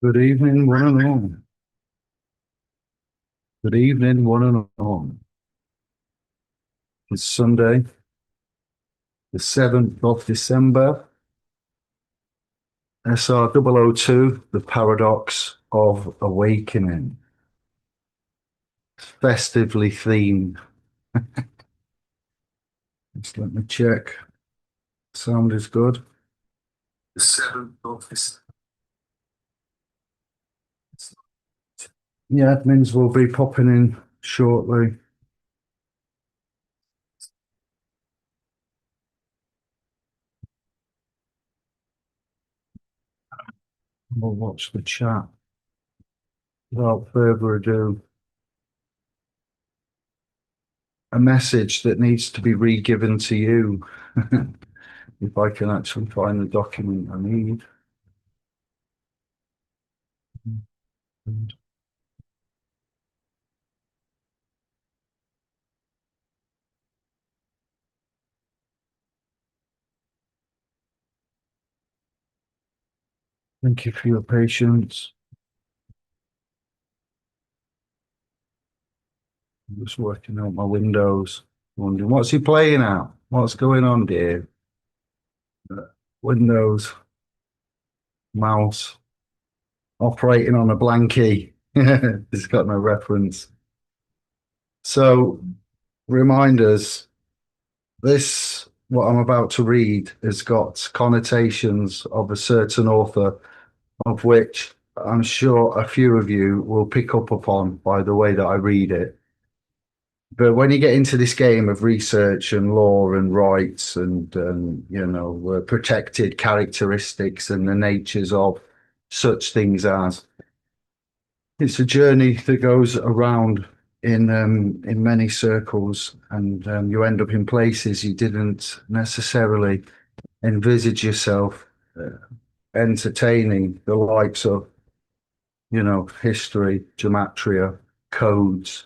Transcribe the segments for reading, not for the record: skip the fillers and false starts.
Good evening, one and all. Good evening, one and all. It's Sunday, the 7th of December, SR002, the paradox of awakening. Festively themed. Just let me check. Sound is good. The 7th of December. Yeah, admins will be popping in shortly. We'll watch the chat. Without further ado, a message that needs to be re-given to you. If I can actually find the document I need. Thank you for your patience. I'm just working out my windows. Wondering what's he playing at? What's going on, dear? Windows, mouse, operating on a blankie. It's got no reference. So, reminders. This, what I'm about to read, has got connotations of a certain author, of which I'm sure a few of you will pick up upon by the way that I read it. But when you get into this game of research and law and rights and protected characteristics and the natures of such things as, it's a journey that goes around in many circles, and you end up in places you didn't necessarily envisage yourself uh, entertaining, the likes of history, gematria, codes,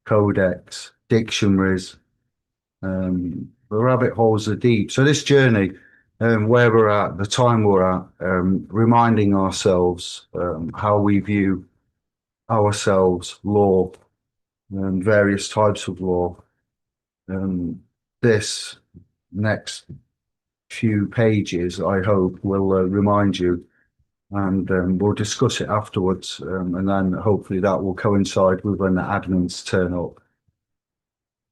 codex, dictionaries. The rabbit holes are deep. So this journey, where we're at, the time we're at, reminding ourselves how we view ourselves, law, various types of law. This next few pages, I hope, will remind you, and we'll discuss it afterwards, and then hopefully that will coincide with when the admins turn up.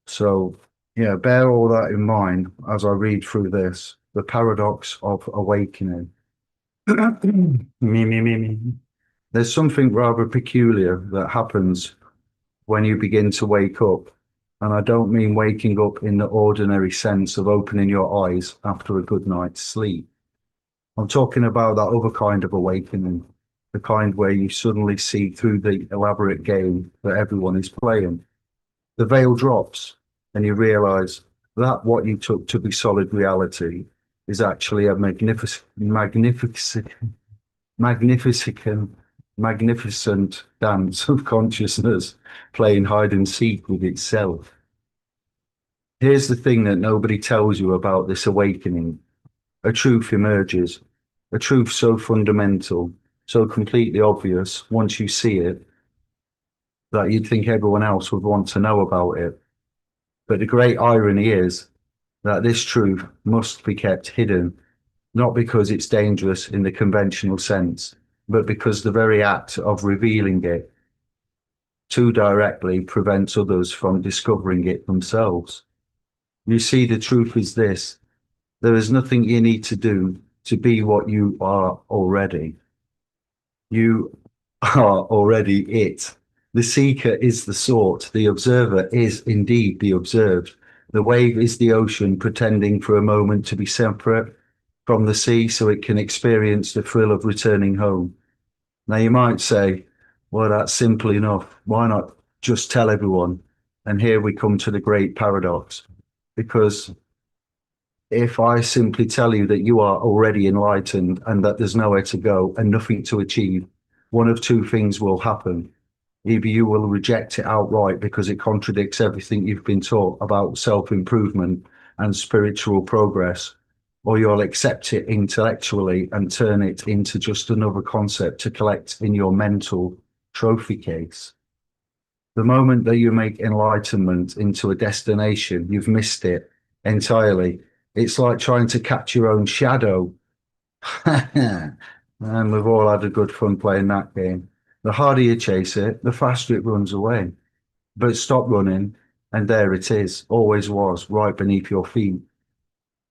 So, yeah, bear all that in mind as I read through this. The paradox of awakening. Me. There's something rather peculiar that happens when you begin to wake up. And I don't mean waking up in the ordinary sense of opening your eyes after a good night's sleep. I'm talking about that other kind of awakening, the kind where you suddenly see through the elaborate game that everyone is playing. The veil drops and you realize that what you took to be solid reality is actually a magnificent, magnificent dance of consciousness playing hide and seek with itself. Here's the thing that nobody tells you about this awakening. A truth emerges, a truth so fundamental, so completely obvious once you see it, that you'd think everyone else would want to know about it. But the great irony is that this truth must be kept hidden, not because it's dangerous in the conventional sense, but because the very act of revealing it too directly prevents others from discovering it themselves. You see, the truth is this: there is nothing you need to do to be what you are already. You are already it. The seeker is the sought. The observer is indeed the observed. The wave is the ocean pretending for a moment to be separate from the sea so it can experience the thrill of returning home. Now, you might say, well, that's simple enough. Why not just tell everyone? And here we come to the great paradox. Because if I simply tell you that you are already enlightened and that there's nowhere to go and nothing to achieve, one of two things will happen. Either you will reject it outright because it contradicts everything you've been taught about self-improvement and spiritual progress, or you'll accept it intellectually and turn it into just another concept to collect in your mental trophy case. The moment that you make enlightenment into a destination, you've missed it entirely. It's like trying to catch your own shadow. And we've all had a good fun playing that game. The harder you chase it, the faster it runs away. But stop running, and there it is, always was, right beneath your feet.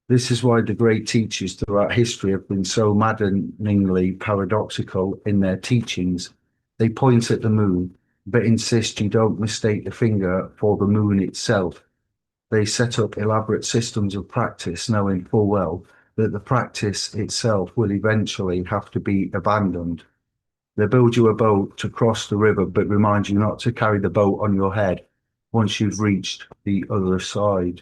This is why the great teachers throughout history have been so maddeningly paradoxical in their teachings. They point at the moon, but insist you don't mistake the finger for the moon itself. They set up elaborate systems of practice, knowing full well that the practice itself will eventually have to be abandoned. They build you a boat to cross the river, but remind you not to carry the boat on your head once you've reached the other side.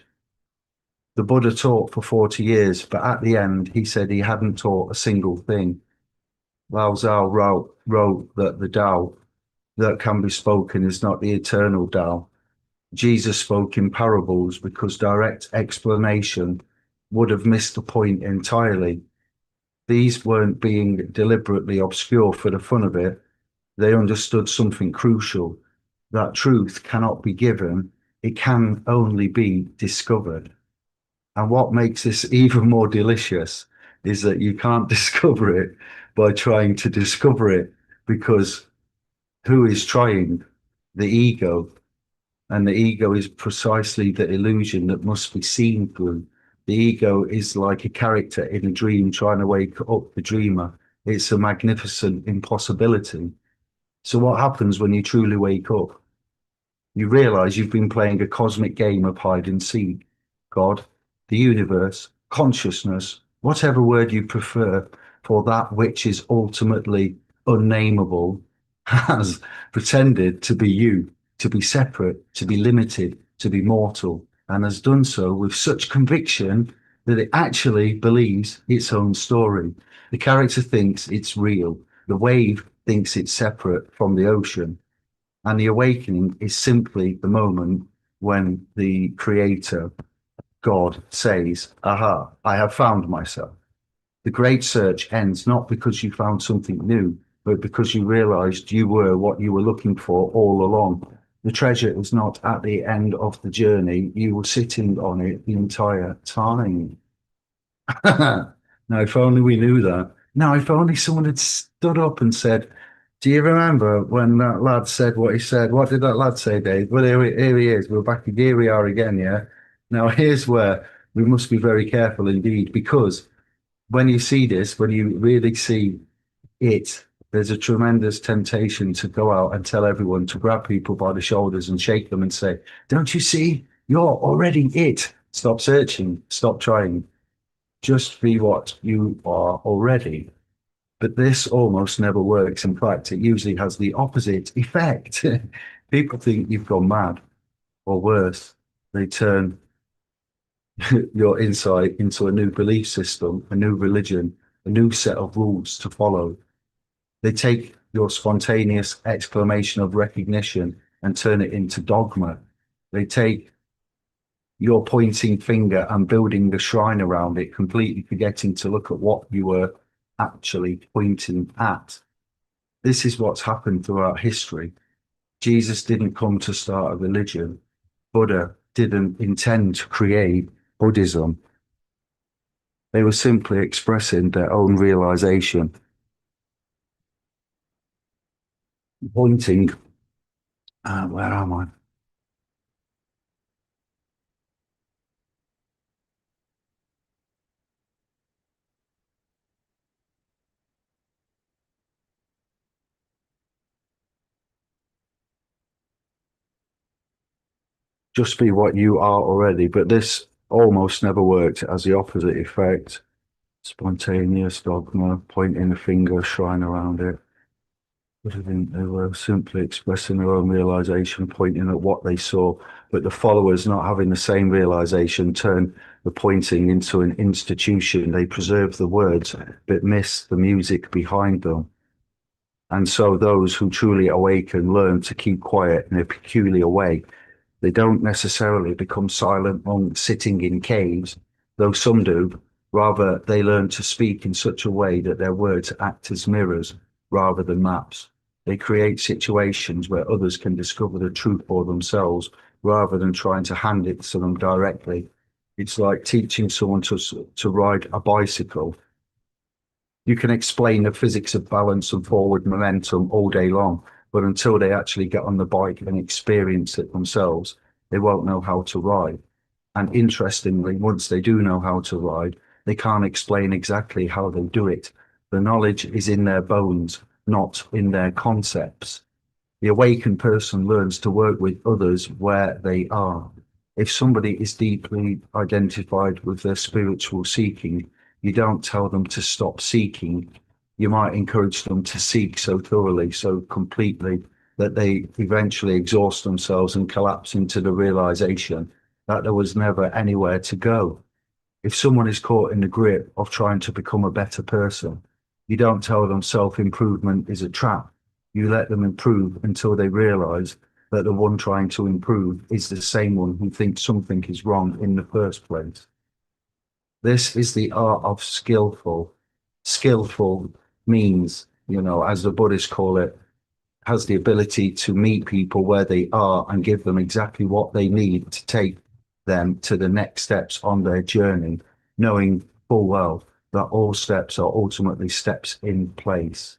The Buddha taught for 40 years, but at the end, he said he hadn't taught a single thing. Lao Tzu wrote that the Tao that can be spoken is not the eternal Tao. Jesus spoke in parables because direct explanation would have missed the point entirely. These weren't being deliberately obscure for the fun of it. They understood something crucial, that truth cannot be given, it can only be discovered. And what makes this even more delicious is that you can't discover it by trying to discover it, because who is trying? The ego. And the ego is precisely the illusion that must be seen through. The ego is like a character in a dream trying to wake up the dreamer. It's a magnificent impossibility. So what happens when you truly wake up? You realize you've been playing a cosmic game of hide and seek. God, the universe, consciousness, whatever word you prefer for that which is ultimately unnameable, has pretended to be you, to be separate, to be limited, to be mortal, and has done so with such conviction that it actually believes its own story. The character thinks it's real. The wave thinks it's separate from the ocean. And the awakening is simply the moment when the creator, God, says, aha, I have found myself. The great search ends not because you found something new, but because you realized you were what you were looking for all along. The treasure is not at the end of the journey. You were sitting on it the entire time. Now, if only we knew that. Now, if only someone had stood up and said, do you remember when that lad said what he said? What did that lad say, Dave? Well, here he is. We're back. Here we are again, yeah? Now, here's where we must be very careful indeed, because when you see this, when you really see it, there's a tremendous temptation to go out and tell everyone, to grab people by the shoulders and shake them and say, don't you see? You're already it. Stop searching. Stop trying. Just be what you are already. But this almost never works. In fact, it usually has the opposite effect. People think you've gone mad, or worse, they turn your insight into a new belief system, a new religion, a new set of rules to follow. They take your spontaneous exclamation of recognition and turn it into dogma. They take your pointing finger and building the shrine around it, completely forgetting to look at what you were actually pointing at. This is what's happened throughout history. Jesus didn't come to start a religion. Buddha didn't intend to create Buddhism. They were simply expressing their own realization, pointing, where am I? Just be what you are already. But this almost never worked, as the opposite effect. Spontaneous dogma, pointing a finger, shrine around it. They were simply expressing their own realization, pointing at what they saw. But the followers, not having the same realization, turn the pointing into an institution. They preserve the words, but miss the music behind them. And so those who truly awaken learn to keep quiet in a peculiar way. They don't necessarily become silent monks sitting in caves, though some do, Rather, they learn to speak in such a way that their words act as mirrors rather than maps. They create situations where others can discover the truth for themselves rather than trying to hand it to them directly. It's like teaching someone to ride a bicycle. You can explain the physics of balance and forward momentum all day long, but until they actually get on the bike and experience it themselves, they won't know how to ride. And interestingly, once they do know how to ride, they can't explain exactly how they do it. The knowledge is in their bones, not in their concepts. The awakened person learns to work with others where they are. If somebody is deeply identified with their spiritual seeking, you don't tell them to stop seeking. You might encourage them to seek so thoroughly, so completely, that they eventually exhaust themselves and collapse into the realization that there was never anywhere to go. If someone is caught in the grip of trying to become a better person, you don't tell them self-improvement is a trap. You let them improve until they realize that the one trying to improve is the same one who thinks something is wrong in the first place. This is the art of skillful. Skillful means, as the Buddhists call it, has the ability to meet people where they are and give them exactly what they need to take them to the next steps on their journey, knowing full well that all steps are ultimately steps in place.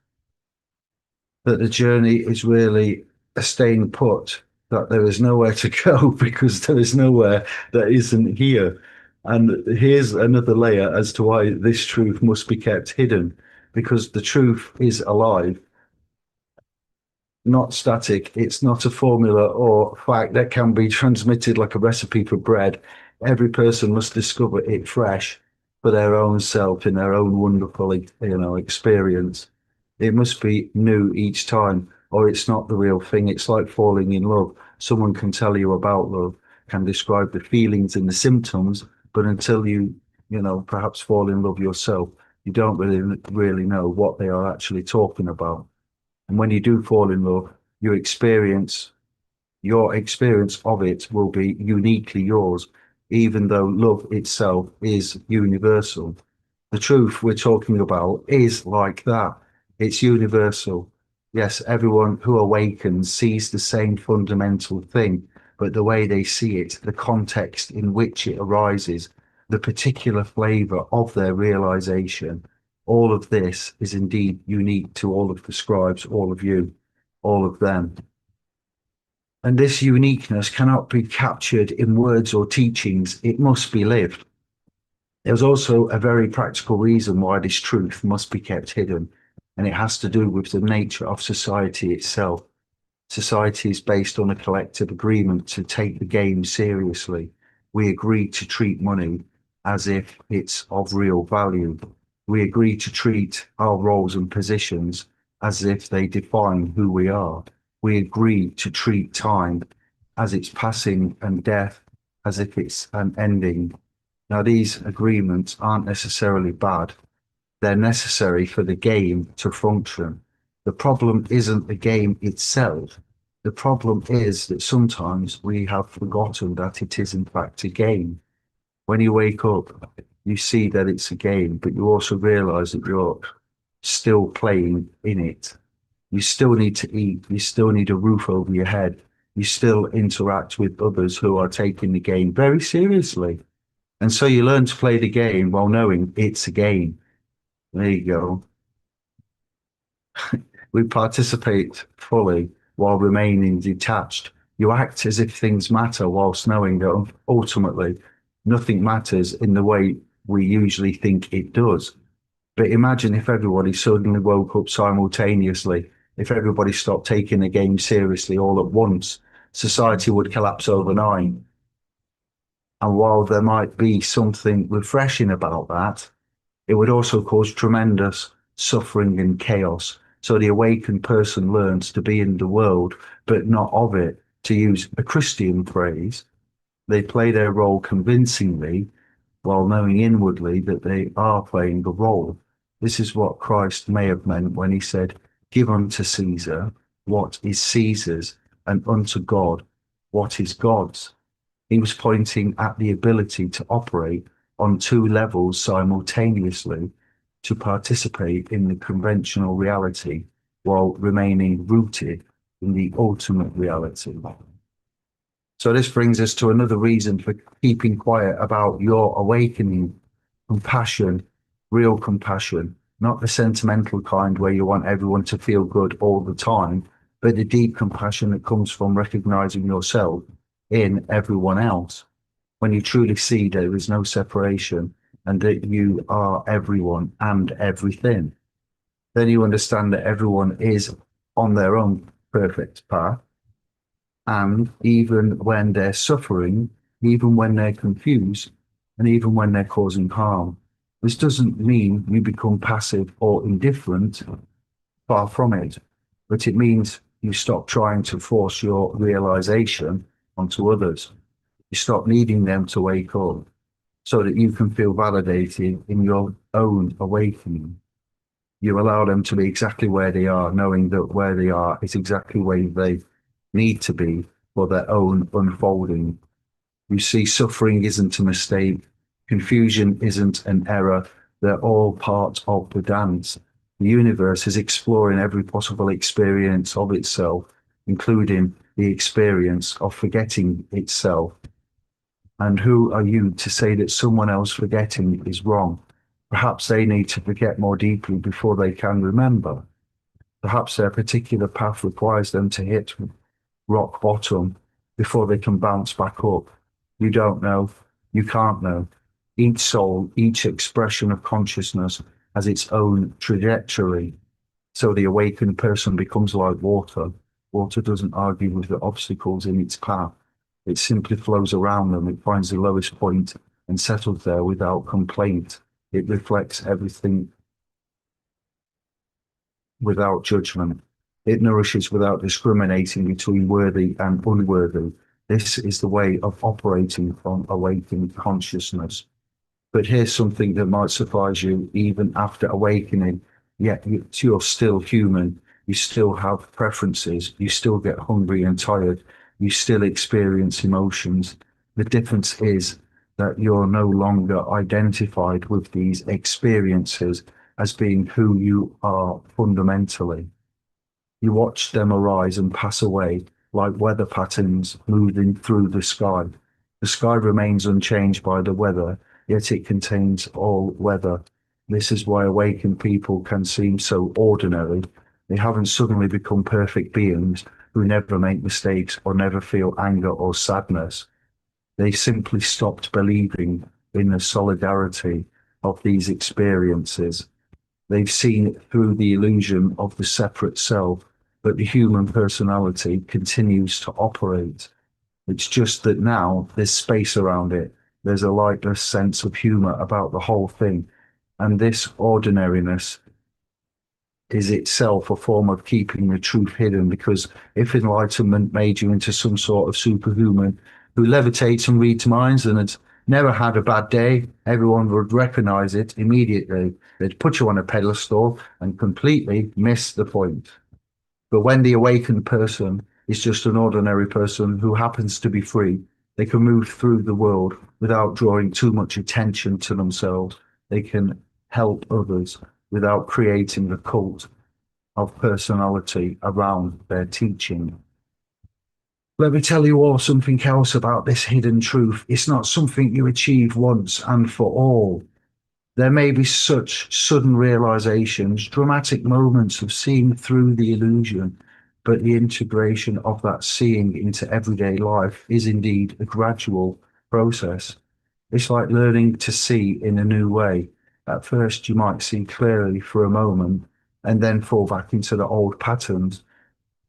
That the journey is really a staying put, that there is nowhere to go because there is nowhere that isn't here. And here's another layer as to why this truth must be kept hidden, because the truth is alive, not static. It's not a formula or fact that can be transmitted like a recipe for bread. Every person must discover it fresh for their own self in their own wonderful, experience. It must be new each time, or it's not the real thing. It's like falling in love. Someone can tell you about love, can describe the feelings and the symptoms, but until perhaps fall in love yourself, you don't really know what they are actually talking about. And when you do fall in love, your experience of it will be uniquely yours, even though love itself is universal. The truth we're talking about is like that. It's universal. Yes, everyone who awakens sees the same fundamental thing, but the way they see it, the context in which it arises, the particular flavor of their realization, all of this is indeed unique to all of the scribes, all of you, all of them. And this uniqueness cannot be captured in words or teachings. It must be lived. There's also a very practical reason why this truth must be kept hidden, and it has to do with the nature of society itself. Society is based on a collective agreement to take the game seriously. We agree to treat money as if it's of real value. We agree to treat our roles and positions as if they define who we are. We agree to treat time as it's passing and death as if it's an ending. Now, these agreements aren't necessarily bad. They're necessary for the game to function. The problem isn't the game itself. The problem is that sometimes we have forgotten that it is in fact a game. When you wake up, you see that it's a game, but you also realize that you're still playing in it. You still need to eat. You still need a roof over your head. You still interact with others who are taking the game very seriously. And so you learn to play the game while knowing it's a game. There you go. We participate fully while remaining detached. You act as if things matter whilst knowing that ultimately nothing matters in the way we usually think it does. But imagine if everybody suddenly woke up simultaneously, if everybody stopped taking the game seriously all at once, society would collapse overnight. And while there might be something refreshing about that, it would also cause tremendous suffering and chaos. So the awakened person learns to be in the world, but not of it. To use a Christian phrase, they play their role convincingly while knowing inwardly that they are playing a role. This is what Christ may have meant when he said, "Give unto Caesar what is Caesar's, and unto God what is God's." He was pointing at the ability to operate on two levels simultaneously to participate in the conventional reality while remaining rooted in the ultimate reality. So this brings us to another reason for keeping quiet about your awakening: compassion, real compassion, not the sentimental kind where you want everyone to feel good all the time, but the deep compassion that comes from recognizing yourself in everyone else. When you truly see there is no separation and that you are everyone and everything, then you understand that everyone is on their own perfect path. And even when they're suffering, even when they're confused, and even when they're causing harm, this doesn't mean you become passive or indifferent, far from it, but it means you stop trying to force your realization onto others. You stop needing them to wake up so that you can feel validated in your own awakening. You allow them to be exactly where they are, knowing that where they are is exactly where they need to be for their own unfolding. You see, suffering isn't a mistake, confusion isn't an error. They're all part of the dance. The universe is exploring every possible experience of itself, including the experience of forgetting itself. And who are you to say that someone else forgetting is wrong? Perhaps they need to forget more deeply before they can remember. Perhaps their particular path requires them to hit rock bottom before they can bounce back up. You don't know. You can't know. Each soul, each expression of consciousness has its own trajectory. So the awakened person becomes like water. Water doesn't argue with the obstacles in its path. It simply flows around them. It finds the lowest point and settles there without complaint. It reflects everything without judgment. It nourishes without discriminating between worthy and unworthy. This is the way of operating from awakened consciousness. But here's something that might surprise you: even after awakening, yet you're still human. You still have preferences. You still get hungry and tired. You still experience emotions. The difference is that you're no longer identified with these experiences as being who you are fundamentally. You watch them arise and pass away like weather patterns moving through the sky. The sky remains unchanged by the weather, yet it contains all weather. This is why awakened people can seem so ordinary. They haven't suddenly become perfect beings who never make mistakes or never feel anger or sadness. They simply stopped believing in the solidarity of these experiences. They've seen through the illusion of the separate self, but the human personality continues to operate. It's just that now there's space around it. There's a lightless sense of humor about the whole thing. And this ordinariness is itself a form of keeping the truth hidden, because if enlightenment made you into some sort of superhuman who levitates and reads minds and had never had a bad day, everyone would recognize it immediately. They'd put you on a pedestal and completely miss the point. But when the awakened person is just an ordinary person who happens to be free, they can move through the world without drawing too much attention to themselves. They can help others without creating a cult of personality around their teaching. Let me tell you all something else about this hidden truth. It's not something you achieve once and for all. There may be such sudden realizations, dramatic moments of seeing through the illusion, but the integration of that seeing into everyday life is indeed a gradual process. It's like learning to see in a new way. At first, you might see clearly for a moment and then fall back into the old patterns.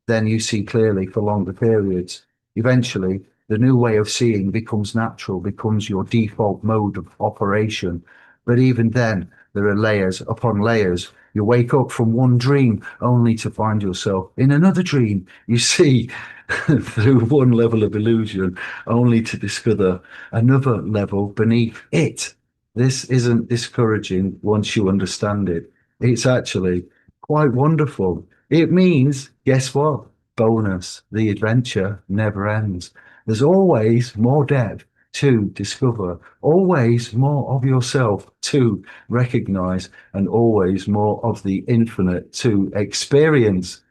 Then you see clearly for longer periods. Eventually, the new way of seeing becomes natural, becomes your default mode of operation. But even then, there are layers upon layers. You wake up from one dream only to find yourself in another dream. You see through one level of illusion only to discover another level beneath it. This isn't discouraging once you understand it. It's actually quite wonderful. It means, guess what? Bonus. The adventure never ends. There's always more depth. to discover, always more of yourself to recognize, and always more of the infinite to experience.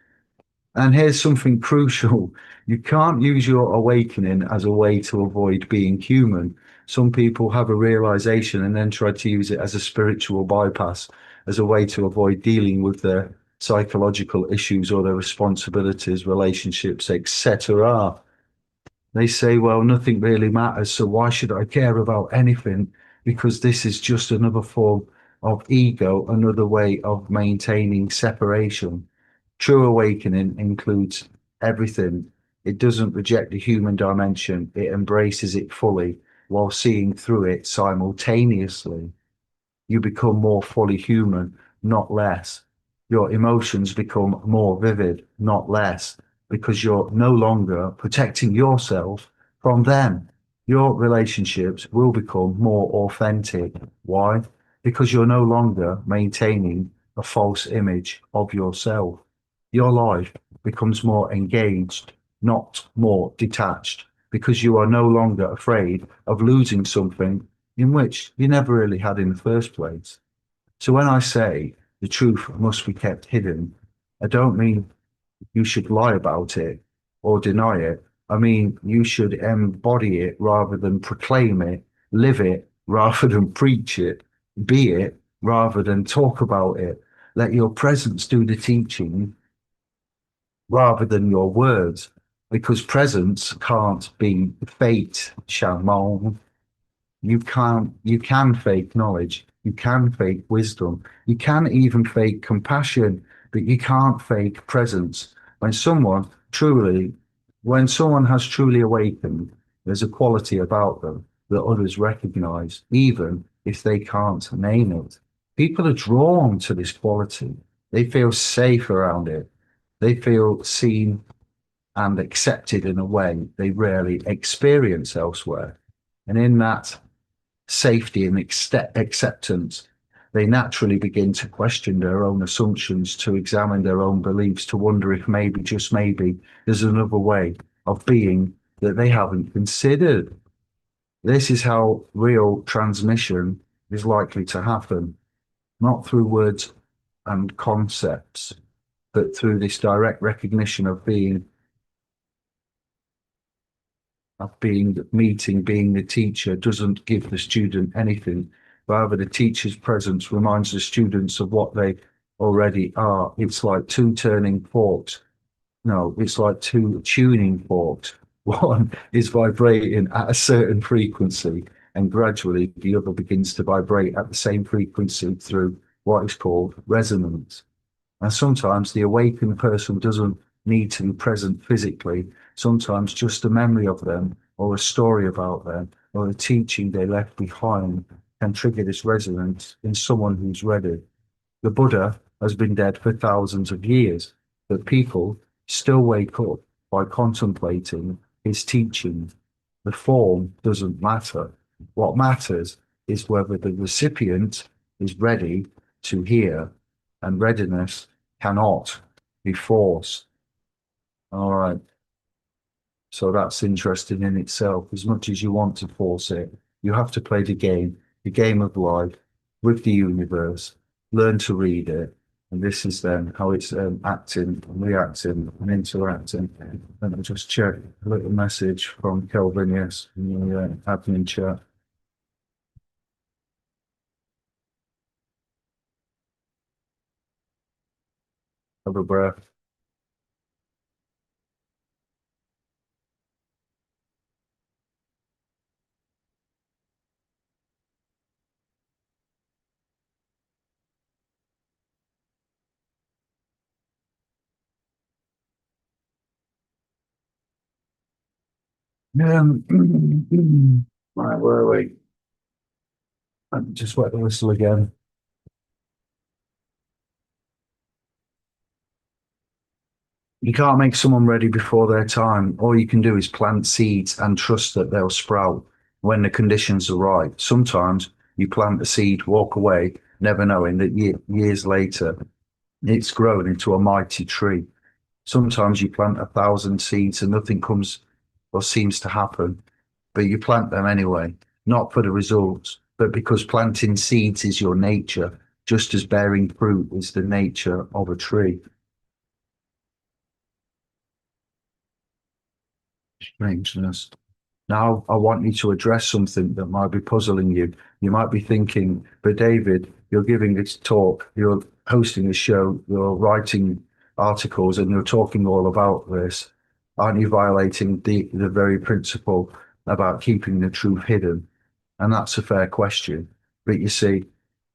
And here's something crucial. You can't use your awakening as a way to avoid being human. Some people have a realization and then try to use it as a spiritual bypass, as a way to avoid dealing with their psychological issues or their responsibilities, relationships, etc. They say, well, nothing really matters, so why should I care about anything? Because this is just another form of ego, another way of maintaining separation. True awakening includes everything. It doesn't reject the human dimension, it embraces it fully while seeing through it simultaneously. You become more fully human, not less. Your emotions become more vivid, not less, because you're no longer protecting yourself from them. Your relationships will become more authentic. Why? Because you're no longer maintaining a false image of yourself. Your life becomes more engaged, not more detached, because you are no longer afraid of losing something in which you never really had in the first place. So when I say the truth must be kept hidden, I don't mean you should lie about it or deny it. I mean, you should embody it rather than proclaim it, live it rather than preach it, be it rather than talk about it. Let your presence do the teaching rather than your words, because presence can't be fate, Shaman. You can fake knowledge, you can fake wisdom, you can even fake compassion, but you can't fake presence. When someone truly, when someone has truly awakened, there's a quality about them that others recognize, even if they can't name it. People are drawn to this quality. They feel safe around it. They feel seen and accepted in a way they rarely experience elsewhere. And in that safety and acceptance, they naturally begin to question their own assumptions, to examine their own beliefs, to wonder if maybe, just maybe, there's another way of being that they haven't considered. This is how real transmission is likely to happen, not through words and concepts, but through this direct recognition of being the meeting, being the teacher doesn't give the student anything. Rather, the teacher's presence reminds the students of what they already are. It's like two turning forks. No, it's like two tuning forks. One is vibrating at a certain frequency, and gradually the other begins to vibrate at the same frequency through what is called resonance. And sometimes the awakened person doesn't need to be present physically. Sometimes just a memory of them or a story about them or a teaching they left behind can trigger this resonance in someone who's ready. The Buddha has been dead for thousands of years, but people still wake up by contemplating his teaching. The form doesn't matter. What matters is whether the recipient is ready to hear, and readiness cannot be forced. All right. So that's interesting in itself. As much as you want to force it, you have to play the game of life with the universe, learn to read it. And this is then how it's acting and reacting and interacting. And I'll just check a little message from Kelvin, yes, in the admin chat. Have a breath. Um, right, where are we? Just wet the whistle again. You can't make someone ready before their time. All you can do is plant seeds and trust that they'll sprout when the conditions are right. Sometimes you plant a seed, walk away, never knowing that years later it's grown into a mighty tree. Sometimes you plant 1,000 seeds and nothing comes or seems to happen. but you plant them anyway, not for the results, but because planting seeds is your nature, just as bearing fruit is the nature of a tree. Strangeness. Now, I want you to address something that might be puzzling you. You might be thinking, but David, you're giving this talk, you're hosting a show, you're writing articles, and you're talking all about this. Aren't you violating the very principle about keeping the truth hidden? And that's a fair question. But you see,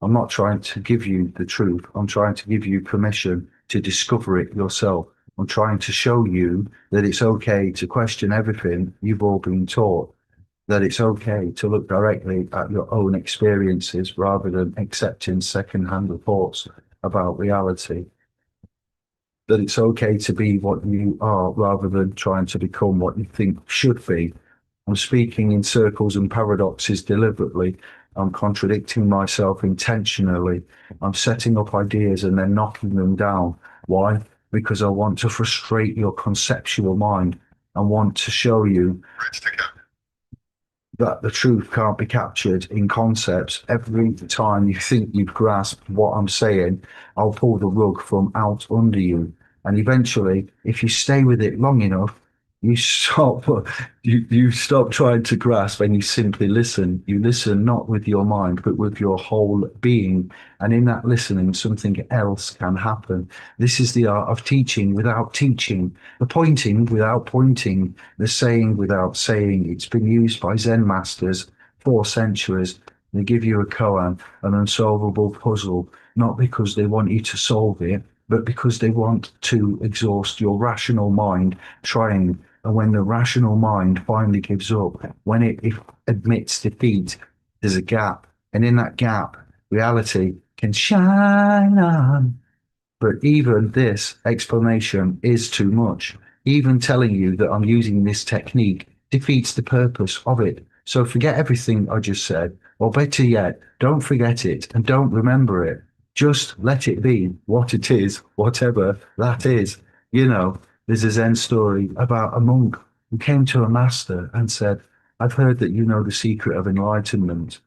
I'm not trying to give you the truth. I'm trying to give you permission to discover it yourself. I'm trying to show you that it's okay to question everything you've all been taught, that it's okay to look directly at your own experiences rather than accepting second-hand reports about reality, that it's okay to be what you are rather than trying to become what you think should be. I'm speaking in circles and paradoxes deliberately. I'm contradicting myself intentionally. I'm setting up ideas and then knocking them down. Why? Because I want to frustrate your conceptual mind. I want to show you that the truth can't be captured in concepts. Every time you think you've grasped what I'm saying, I'll pull the rug from out under you. And eventually, if you stay with it long enough, you stop you stop trying to grasp and you simply listen. You listen not with your mind, but with your whole being. And in that listening, something else can happen. This is the art of teaching without teaching, the pointing without pointing, the saying without saying. It's been used by Zen masters for centuries. They give you a koan, an unsolvable puzzle, not because they want you to solve it, but because they want to exhaust your rational mind trying. And when the rational mind finally gives up, when it admits defeat, there's a gap. And in that gap, reality can shine on. But even this explanation is too much. Even telling you that I'm using this technique defeats the purpose of it. So forget everything I just said, or better yet, don't forget it and don't remember it. Just let it be what it is, whatever that is. You know, there's a Zen story about a monk who came to a master and said, I've heard that you know the secret of enlightenment.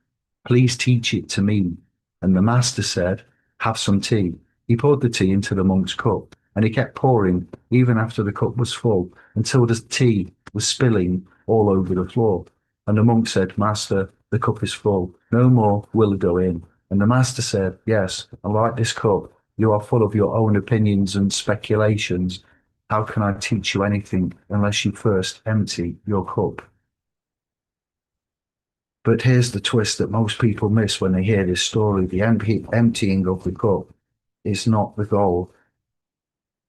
Please teach it to me. And the master said, have some tea. He poured the tea into the monk's cup, and he kept pouring even after the cup was full until the tea was spilling all over the floor. And the monk said, Master, the cup is full. No more will go in. And the master said, yes, and like this cup, you are full of your own opinions and speculations. How can I teach you anything unless you first empty your cup? But here's the twist that most people miss when they hear this story. The emptying of the cup is not the goal,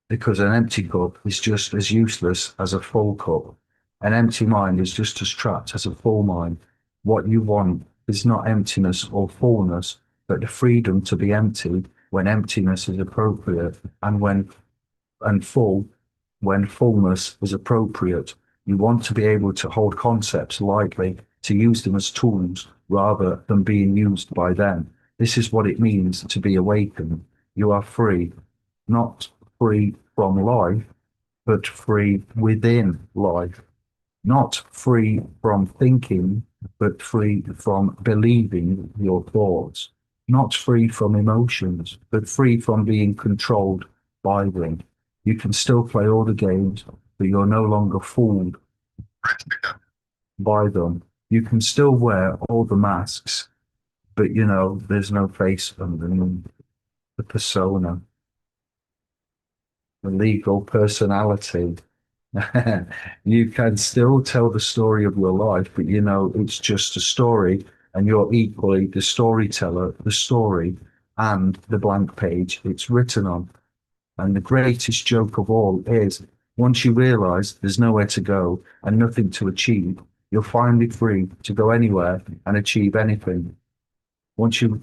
because an empty cup is just as useless as a full cup. An empty mind is just as trapped as a full mind. What you want is not emptiness or fullness, but the freedom to be empty when emptiness is appropriate, and full when fullness is appropriate. You want to be able to hold concepts lightly, to use them as tools rather than being used by them. This is what it means to be awakened. You are free, not free from life, but free within life. Not free from thinking, but free from believing your thoughts. Not free from emotions, but free from being controlled by them. You can still play all the games, but you're no longer fooled by them. You can still wear all the masks, but you know, there's no face underneath the persona, the legal personality. You can still tell the story of your life, but you know, it's just a story, and you're equally the storyteller, the story, and the blank page it's written on. And the greatest joke of all is once you realize there's nowhere to go and nothing to achieve, you're finally free to go anywhere and achieve anything. Once you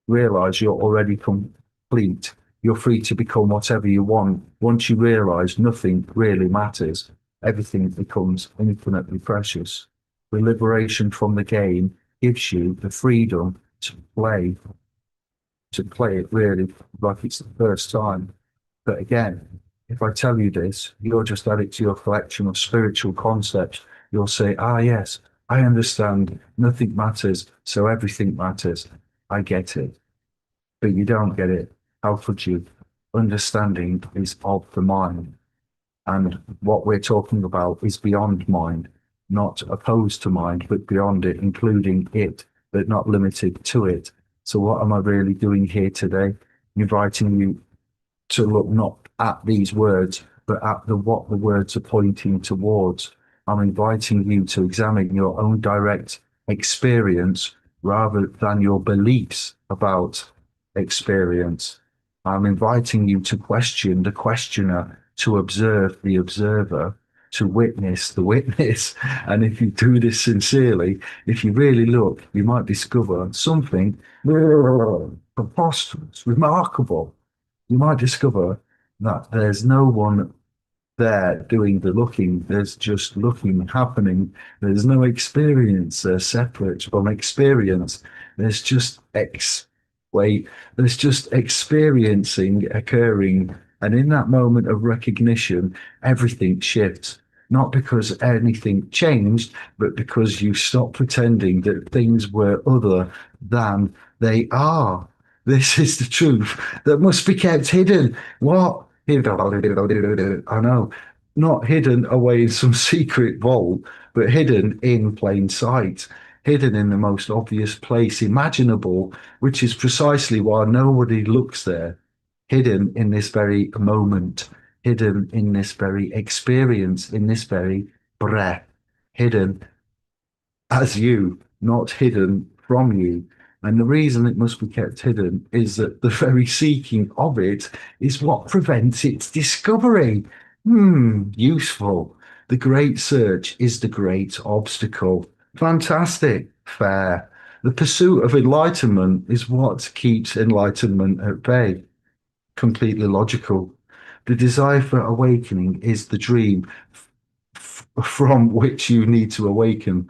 realize you're already complete, you're free to become whatever you want. Once you realize nothing really matters, everything becomes infinitely precious. The liberation from the game gives you the freedom to play it really like it's the first time. But again, if I tell you this, you'll just add it to your collection of spiritual concepts. You'll say, ah, yes, I understand nothing matters, so everything matters. I get it, but you don't get it. How could you? Understanding is of the mind. And what we're talking about is beyond mind, not opposed to mind, but beyond it, including it, but not limited to it. So what am I really doing here today? Inviting you to look not at these words, but at the what the words are pointing towards. I'm inviting you to examine your own direct experience rather than your beliefs about experience. I'm inviting you to question the questioner, to observe the observer, to witness the witness. And if you do this sincerely, if you really look, you might discover something preposterous, remarkable. You might discover that there's no one there doing the looking. There's just looking happening. There's no experience separate from experience. There's just wait, there's just experiencing occurring. And in that moment of recognition, everything shifts. Not because anything changed, but because you stop pretending that things were other than they are. This is the truth that must be kept hidden. What? I know, not hidden away in some secret vault, but hidden in plain sight, hidden in the most obvious place imaginable, which is precisely why nobody looks there, hidden in this very moment, hidden in this very experience, in this very breath, hidden as you, not hidden from you. And the reason it must be kept hidden is that the very seeking of it is what prevents its discovery. Useful. The great search is the great obstacle. Fantastic. Fair. The pursuit of enlightenment is what keeps enlightenment at bay. Completely logical. The desire for awakening is the dream from which you need to awaken.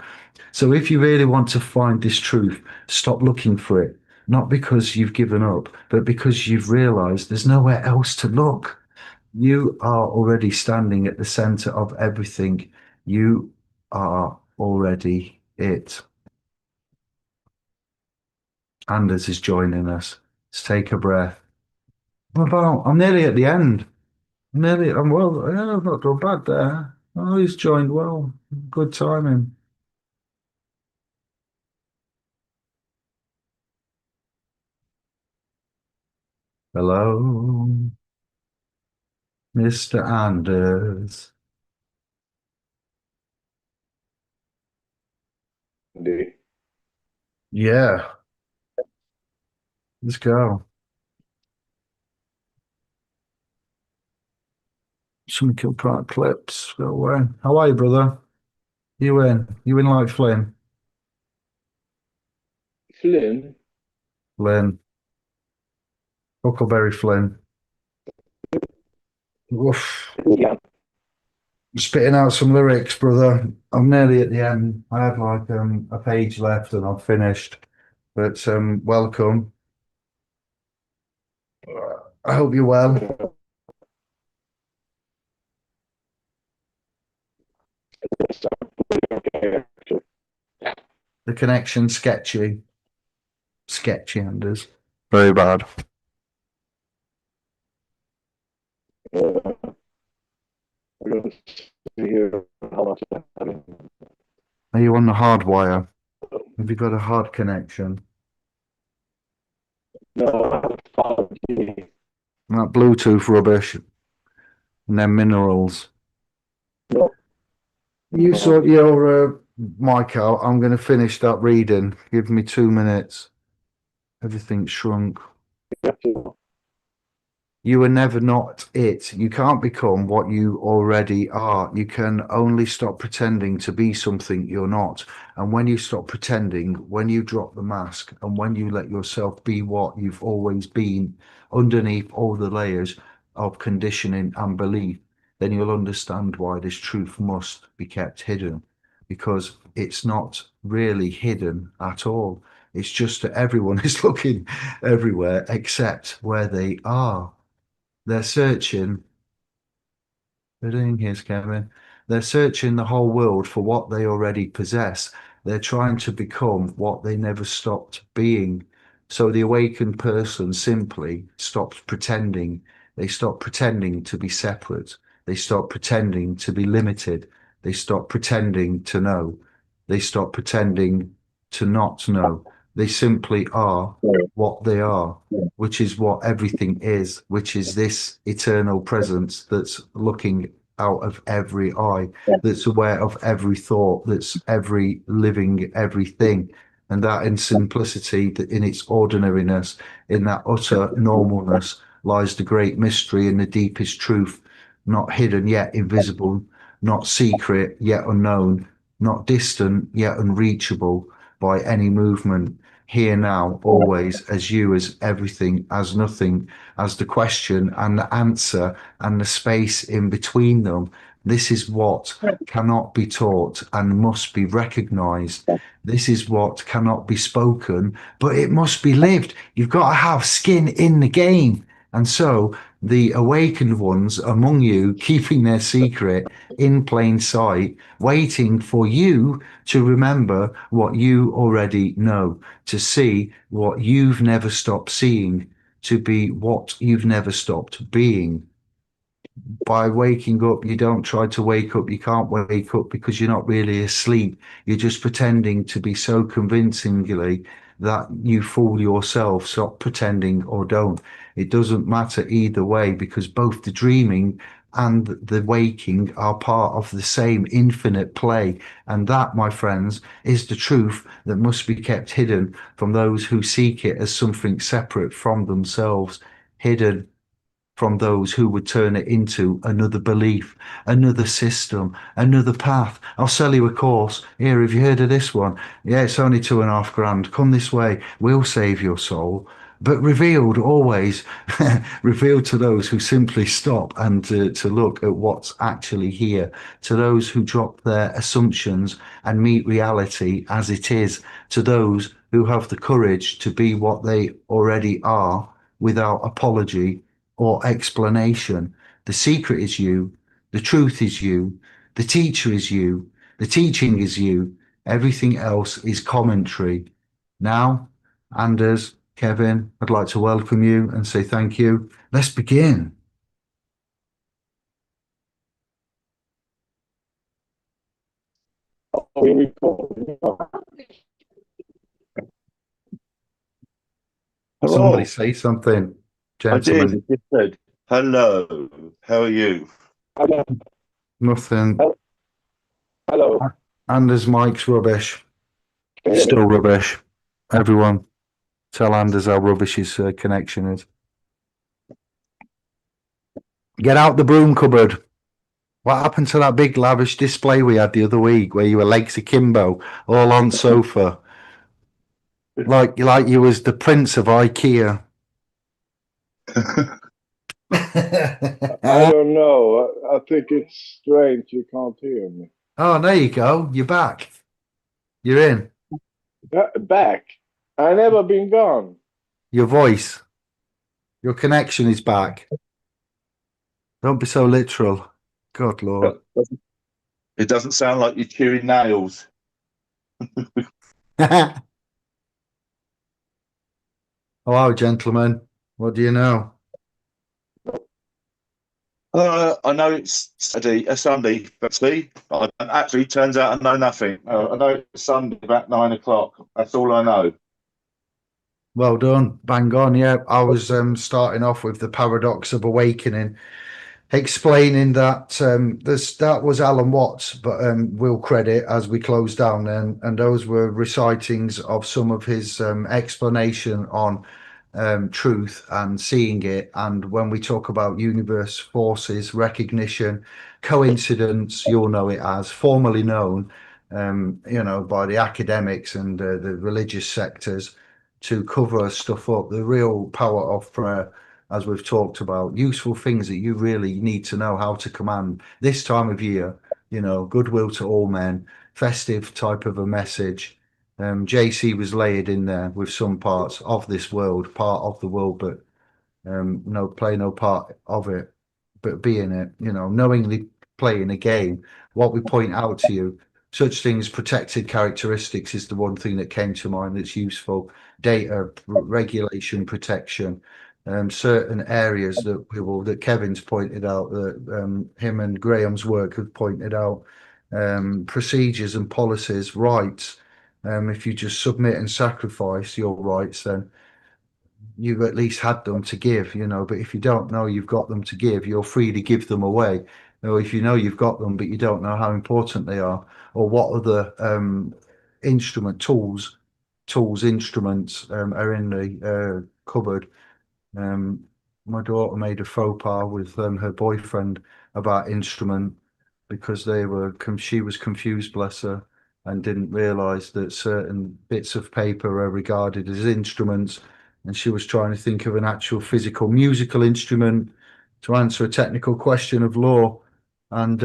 So if you really want to find this truth, stop looking for it, not because you've given up, but because you've realized there's nowhere else to look. You are already standing at the center of everything. You are already it. Anders is joining us. Let's take a breath. I'm nearly at the end. I'm well, yeah, I've not done bad there. Oh, he's joined well. Good timing. Hello, Mr. Anders. Indeed. Yeah, let's go. Some kill part clips. Go away. How are you, brother? You in? You in like Flynn? Flynn, Flynn. Huckleberry Flynn. Oof. yeah, Spitting out some lyrics, brother. I'm nearly at the end. I have like a page left and I've finished. But welcome. I hope you're well. okay, actually. The connection sketchy. Sketchy, Anders. Very bad. Uh, we're going to see here how much I have. Are you on the hard wire? Have you got a hard connection? No, I have 5G. That Bluetooth rubbish and then minerals. No, You sort your mic out. I'm going to finish that reading. Give me 2 minutes. Everything's shrunk. actually, You are never not it. You can't become what you already are. You can only stop pretending to be something you're not. And when you stop pretending, when you drop the mask, and when you let yourself be what you've always been underneath all the layers of conditioning and belief, then you'll understand why this truth must be kept hidden. Because it's not really hidden at all. It's just that everyone is looking everywhere except where they are. They're searching. They're doing his Kevin. They're searching the whole world for what they already possess. They're trying to become what they never stopped being. So the awakened person simply stops pretending. They stop pretending to be separate. They stop pretending to be limited. They stop pretending to know. They stop pretending to not know. They simply are what they are, which is what everything is, which is this eternal presence that's looking out of every eye, that's aware of every thought, that's every living everything. And that in simplicity, that in its ordinariness, in that utter normalness, lies the great mystery and the deepest truth, not hidden yet invisible, not secret yet unknown, not distant yet unreachable by any movement. Here now, always, as you, as everything, as nothing, as the question and the answer and the space in between them. This is what cannot be taught and must be recognized. This is what cannot be spoken, but it must be lived. You've got to have skin in the game. And so the awakened ones among you, keeping their secret in plain sight, waiting for you to remember what you already know, to see what you've never stopped seeing, to be what you've never stopped being. By waking up, you don't try to wake up. You can't wake up because you're not really asleep. You're just pretending to be so convincingly that you fool yourself. Stop pretending or don't. It doesn't matter either way because both the dreaming and the waking are part of the same infinite play. And that, my friends, is the truth that must be kept hidden from those who seek it as something separate from themselves, hidden from those who would turn it into another belief, another system, another path. I'll sell you a course. Here, have you heard of this one? Yeah, it's only 2.5 grand. Come this way. We'll save your soul. But revealed always, revealed to those who simply stop and to look at what's actually here, to those who drop their assumptions and meet reality as it is, to those who have the courage to be what they already are without apology or explanation. The secret is you. The truth is you. The teacher is you. The teaching is you. Everything else is commentary. Now, Anders, Kevin, I'd like to welcome you and say thank you. Let's begin. Oh, we recording. Somebody Hello. say something, I did. gentlemen. I just said, hello, how are you? Hello. Nothing. Hello. Anders' mic's rubbish. Can you hear Still me? rubbish. Everyone, tell Anders how rubbish his connection is. Get out the broom cupboard. What happened to that big lavish display we had the other week where you were legs akimbo, all on sofa, like you was the prince of IKEA? I don't know. I think it's strange you can't hear me. Oh, there you go. You're back. You're in. Back. I never been gone. Your voice, your connection is back. Don't be so literal. God, Lord. It doesn't sound like you're chewing nails. Hello, gentlemen. What do you know? I know it's Sunday, but see, actually turns out I know nothing. I know it's Sunday about 9 o'clock. That's all I know. Well done. Bang on. Yeah, I was starting off with the paradox of awakening, explaining that that was Alan Watts, but we'll credit as we close down, and those were recitings of some of his explanation on truth and seeing it. And when we talk about universe forces, recognition, coincidence, you'll know it as formerly known, by the academics and the religious sectors to cover stuff up. The real power of prayer, as we've talked about, useful things that you really need to know how to command this time of year. Goodwill to all men, festive type of a message. JC was layered in there with some parts of this world, part of the world, but no play no part of it, but be in it. Knowingly playing a game. What we point out to you such things, protected characteristics is the one thing that came to mind that's useful. Data regulation protection, certain areas that Kevin's pointed out, that him and Graham's work have pointed out, procedures and policies, rights. If you just submit and sacrifice your rights, then you've at least had them to give, but if you don't know you've got them to give, you're free to give them away. Or if you know you've got them, but you don't know how important they are, or what other instruments are in the cupboard. Um, my daughter made a faux pas with her boyfriend about instrument because she was confused, bless her, and didn't realize that certain bits of paper are regarded as instruments. And she was trying to think of an actual physical musical instrument to answer a technical question of law. And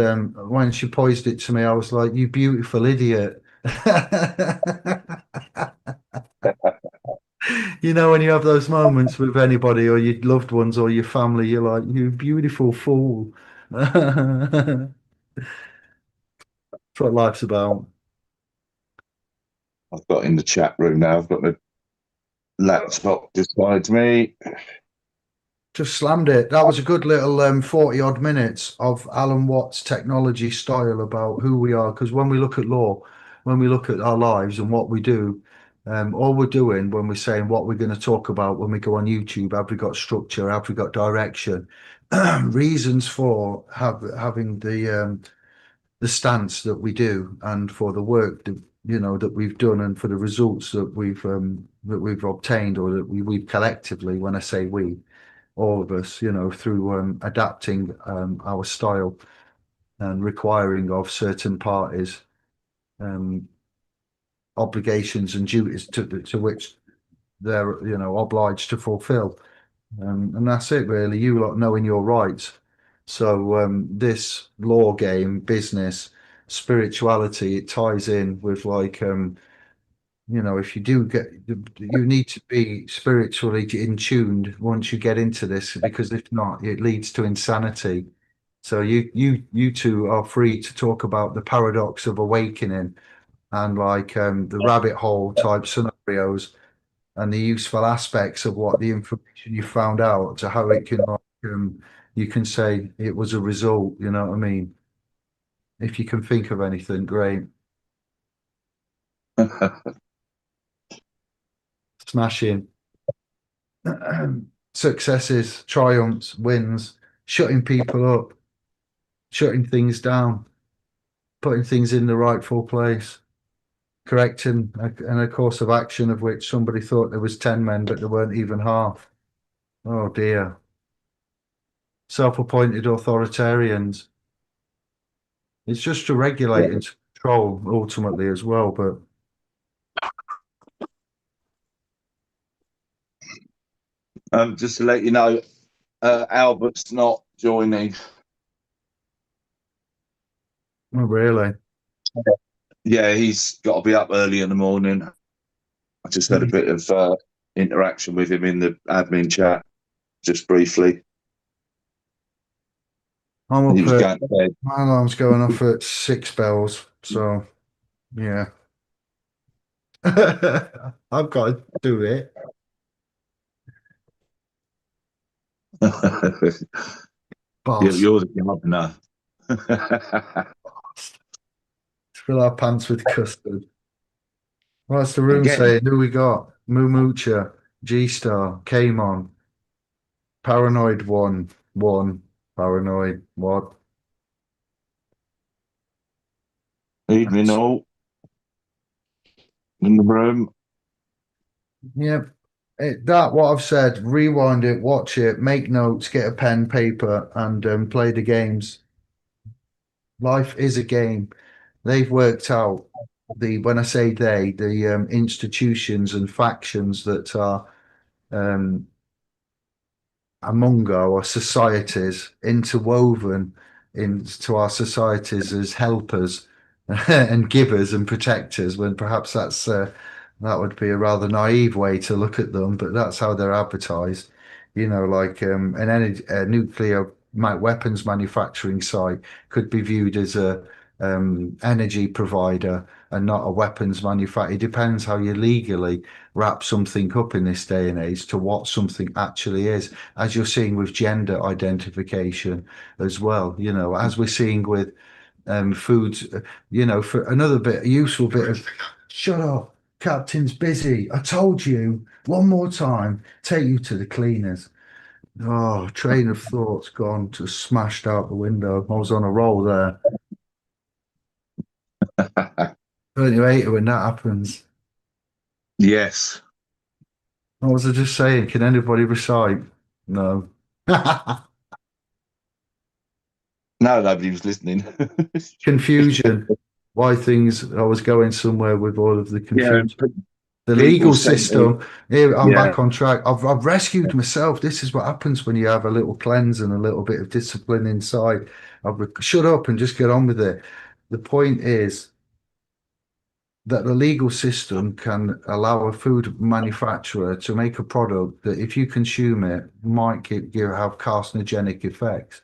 when she posed it to me, I was like, "You beautiful idiot." When you have those moments with anybody or your loved ones or your family, you're like, "You beautiful fool." That's what life's about. I've got in the chat room now. I've got the laptop beside me. Just slammed it. That was a good little 40 odd minutes of Alan Watts technology style about who we are. Because when we look at law, when we look at our lives and what we do, all we're doing when we're saying what we're going to talk about when we go on YouTube, have we got structure, have we got direction, reasons for having the stance that we do, and for the work that we've done, and for the results that we've obtained, or that we've collectively, when I say we, all of us, through adapting our style and requiring of certain parties obligations and duties to which they're obliged to fulfill. And that's it, really. You lot knowing your rights. So this law game, business, spirituality, it ties in with like if you do you need to be spiritually in tuned once you get into this, because if not, it leads to insanity. So you two are free to talk about the paradox of awakening, and like the rabbit hole type scenarios, and the useful aspects of what the information you found out, to how it can you can say it was a result. You know what I mean? If you can think of anything, great. Smashing. Successes, triumphs, wins, shutting people up, shutting things down, putting things in the rightful place, correcting a course of action of which somebody thought there was 10 men, but there weren't even half. Oh dear. Self-appointed authoritarians. It's just to regulate and to control ultimately as well, but Just to let you know, Albert's not joining. oh, really. Yeah, he's got to be up early in the morning. I just had a bit of interaction with him in the admin chat, just briefly. I'm He up was at, going to bed. my alarm's going off at 6 bells, so yeah. I've got to do it. Boss. You're the governor. Fill our pants with custard. What's the room Again, saying? Who we got? Mumucha, G-Star, Kamon, Paranoid 1, Paranoid, what? evening all in the room. Yep. What I've said, rewind it, watch it, make notes, get a pen, paper, and play the games. Life is a game. They've worked out when I say the institutions and factions that are um, among our societies, interwoven into our societies as helpers and givers and protectors, when perhaps that would be a rather naive way to look at them, but that's how they're advertised. Like a nuclear weapons manufacturing site could be viewed as energy provider and not a weapons manufacturer. It depends how you legally wrap something up in this day and age to what something actually is, as you're seeing with gender identification as well, as we're seeing with foods, for another bit, a useful bit of shut up, Captain's busy. I told you one more time, take you to the cleaners. Oh, train of thoughts gone, just smashed out the window. I was on a roll there. Don't you hate it when that happens? Yes. What was I just saying? Can anybody recite? No. No, nobody was listening. Confusion. Why things, I was going somewhere with all of the Yeah, confusion. The people legal sent me. system. Here, I'm Yeah, back on track. I've rescued myself. This is what happens when you have a little cleanse and a little bit of discipline inside. Shut up and just get on with it. The point is that the legal system can allow a food manufacturer to make a product that, if you consume it, might have carcinogenic effects.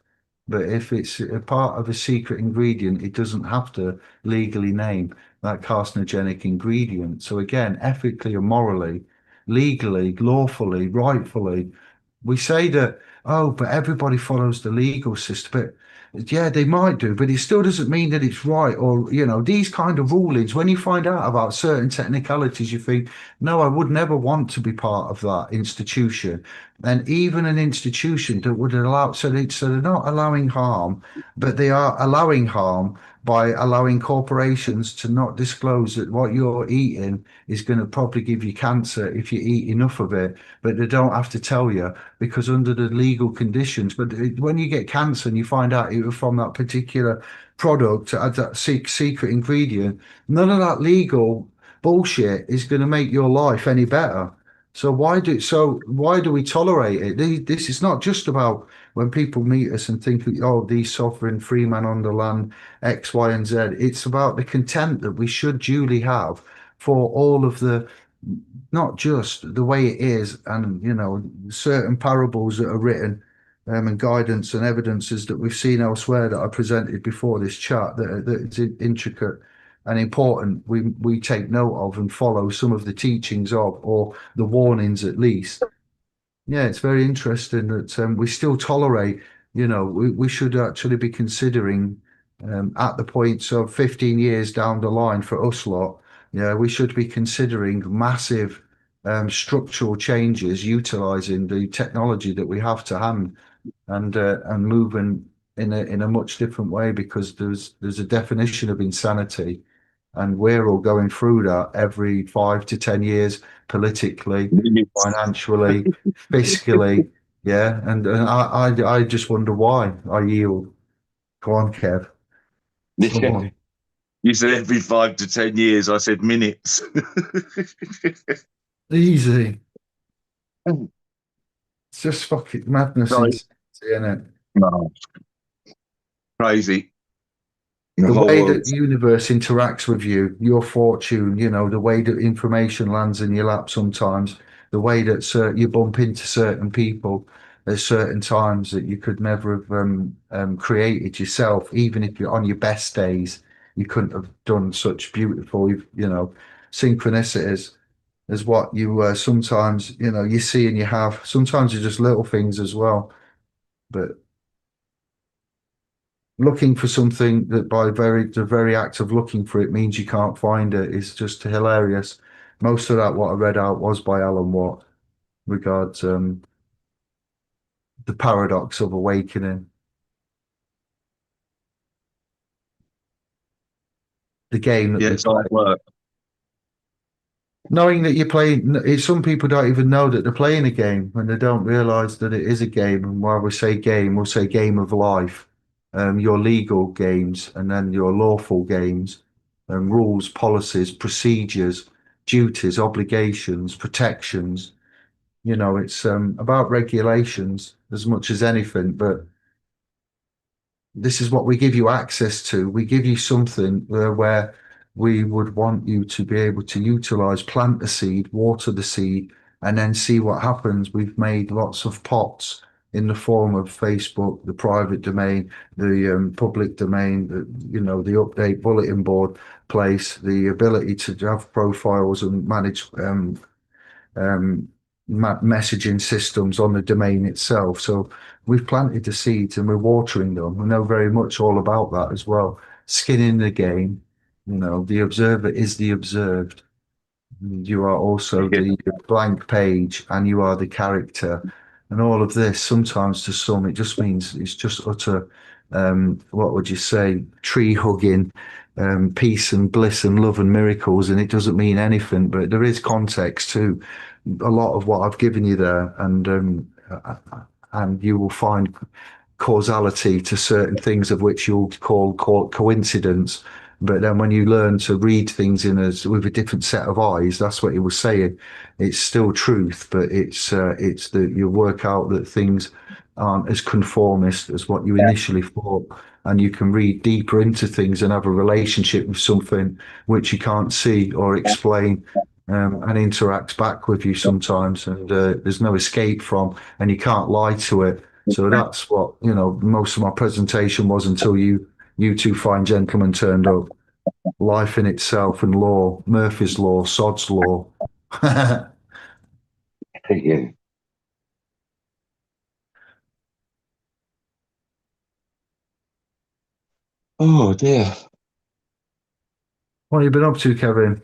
But if it's a part of a secret ingredient, it doesn't have to legally name that carcinogenic ingredient. So again, ethically and morally, legally, lawfully, rightfully, we say that, oh, but everybody follows the legal system. But yeah, they might do, but it still doesn't mean that it's right. Or, these kind of rulings, when you find out about certain technicalities, you think, no, I would never want to be part of that institution. And even an institution that would allow, so they're not allowing harm, but they are allowing harm by allowing corporations to not disclose that what you're eating is going to probably give you cancer if you eat enough of it, but they don't have to tell you because under the legal conditions. But when you get cancer and you find out it was from that particular product, that secret ingredient, none of that legal bullshit is going to make your life any better. So why do we tolerate it? This is not just about when people meet us and think, oh, these sovereign free men on the land, X, Y, and Z. It's about the contempt that we should duly have for all of the, not just the way it is, and certain parables that are written, and guidance and evidences that we've seen elsewhere that I presented before this chat that is intricate and important. We take note of and follow some of the teachings of, or the warnings at least. Yeah, it's very interesting that we still tolerate. We should actually be considering, at the points of 15 years down the line for us lot. Yeah, we should be considering massive structural changes, utilizing the technology that we have to hand, and moving in a much different way, because there's a definition of insanity, and we're all going through that every 5 to 10 years, politically, financially, fiscally. Yeah, and I just wonder why. I yield. Go on, Kev. Come yeah. on. You said every 5 to 10 years. I said minutes. Easy. It's just fucking madness, Sorry. insanity, isn't it? No, crazy. The The whole way that world. the universe interacts with you, your fortune, the way that information lands in your lap sometimes, the way that you bump into certain people at certain times that you could never have created yourself, even if you're on your best days, you couldn't have done such beautiful, synchronicities as what you sometimes, you see and you have. Sometimes it's just little things as well. But looking for something that by the very act of looking for it means you can't find it is just hilarious. Most of that, what I read out, was by Alan Watt, regards the paradox of awakening. The game that we Yes, play. hard work. Knowing that you're playing, some people don't even know that they're playing a game, and they don't realize that it is a game. And while we say game, we'll say game of life, your legal games, and then your lawful games, rules, policies, procedures, duties, obligations, protections. It's about regulations as much as anything, but this is what we give you access to. We give you something where we would want you to be able to utilize, plant the seed, water the seed, and then see what happens. We've made lots of pots in the form of Facebook, the private domain, the public domain, the update bulletin board place, the ability to have profiles and manage um, messaging systems on the domain itself. So we've planted the seeds and we're watering them. We know very much all about that as well. Skin in the game, the observer is the observed. You are also the blank page and you are the character. And all of this, sometimes to some, it just means it's just utter, what would you say, tree hugging, peace and bliss and love and miracles. And it doesn't mean anything, but there is context to a lot of what I've given you there. And you will find causality to certain things of which you'll call coincidence. But then when you learn to read things with a different set of eyes, that's what he was saying. It's still truth, but it's that you work out that things aren't as conformist as what you initially thought, and you can read deeper into things and have a relationship with something which you can't see or explain. And interacts back with you sometimes, and there's no escape from, and you can't lie to it. So that's what, most of my presentation was until you two fine gentlemen turned up. Life in itself and law, Murphy's law, Sod's law. Yeah. Oh dear. What have you been up to, Kevin?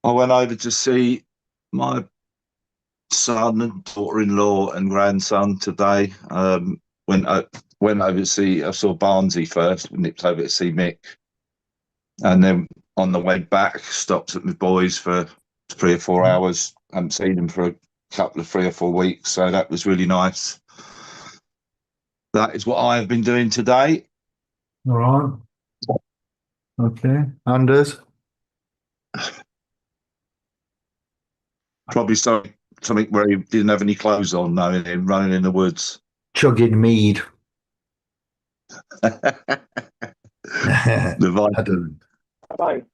I went over to see my son and daughter-in-law and grandson today. Went over to see. I saw Barnsley first. Nipped over to see Mick, and then on the way back, stopped at my boys for 3 or 4 hours. Haven't seen them for a couple of 3 or 4 weeks, so that was really nice. That is what I have been doing today. All right. Okay. Anders? Probably something where he didn't have any clothes on, knowing him running in the woods. Chugging mead. The I Viking. Fine.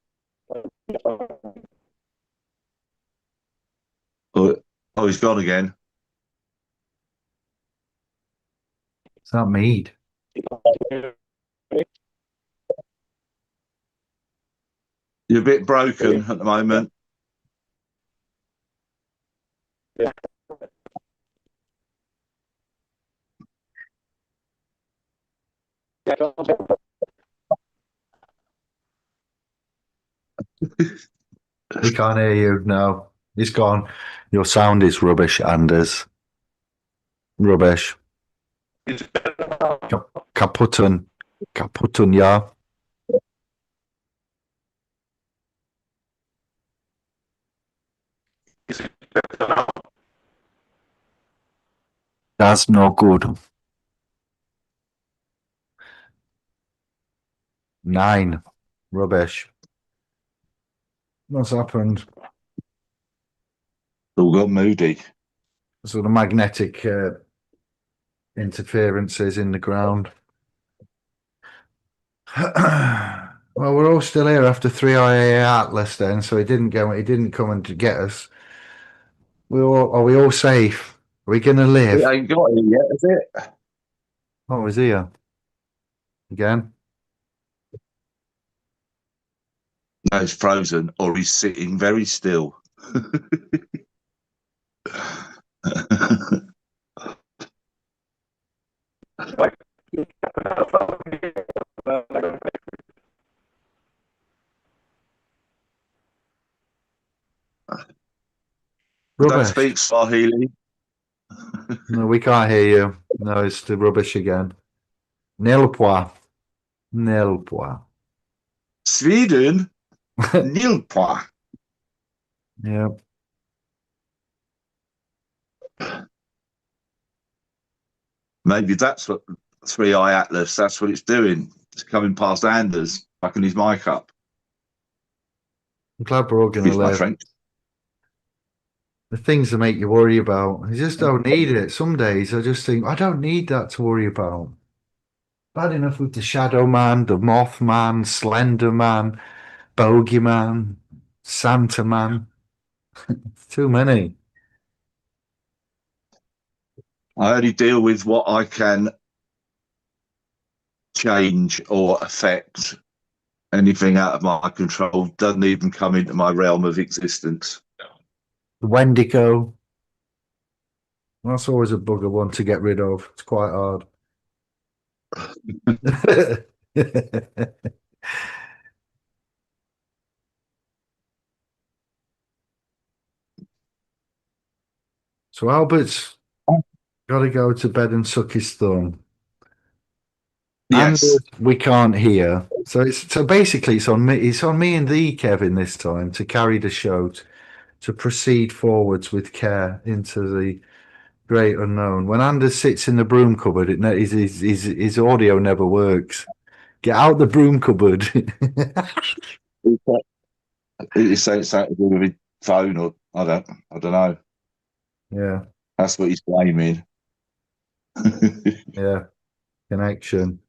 Oh, he's gone again. It's not mead. You're a bit broken at the moment. Yeah. We can't hear you. No, he's gone. Your sound is rubbish, Anders. Rubbish. Kaputten. Kaputten, ja. That's not good. 9. Rubbish. What's happened? All gone moody. Sort of magnetic interferences in the ground. Well, we're all still here after 3IA Atlas then, so he didn't come and to get us. Are we all safe? Are we gonna live? It ain't got it yet, is it? Oh, is here again? No, he's frozen, or he's sitting very still. Don't Rubbish. speak Swahili. No, we can't hear you. No, it's the rubbish again. Nil point. Nil point. Sweden, nil point. Yeah. Maybe that's what 3i Atlas. That's what it's doing. It's coming past Anders, fucking his mic up. I'm glad we're all gonna Excuse my live. French. The things that make you worry about. I just don't need it. Some days I just think I don't need that to worry about. Bad enough with the Shadow Man, the Moth Man, Slender Man, Bogey Man, Santa Man. It's too many. I only deal with what I can change or affect. Anything out of my control doesn't even come into my realm of existence. The Wendigo. That's always a bugger one to get rid of. It's quite hard. So Albert's got to go to bed and suck his thumb. And Yes. we can't hear. So basically it's on me. It's on me and thee, Kevin, this time to carry the show to proceed forwards with care into the great unknown. When Anders sits in the broom cupboard, his audio never works. Get out the broom cupboard. It's something to do with his phone, or I don't know. Yeah, That's what he's blaming. yeah. Connection.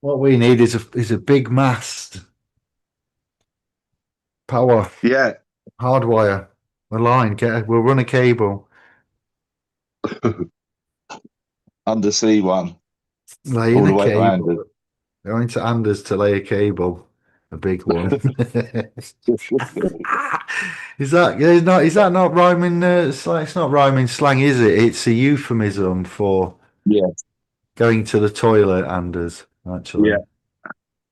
What we need is a big mast. Power. Yeah. Hardwire. A line. We'll run a cable. Undersea one. Lay All in the a way to Anders. cable. Going to Anders to lay a cable. A big one. Is that not rhyming slang? It's not rhyming slang, is it? It's a euphemism for Yeah. going to the toilet, Anders, actually. Yeah.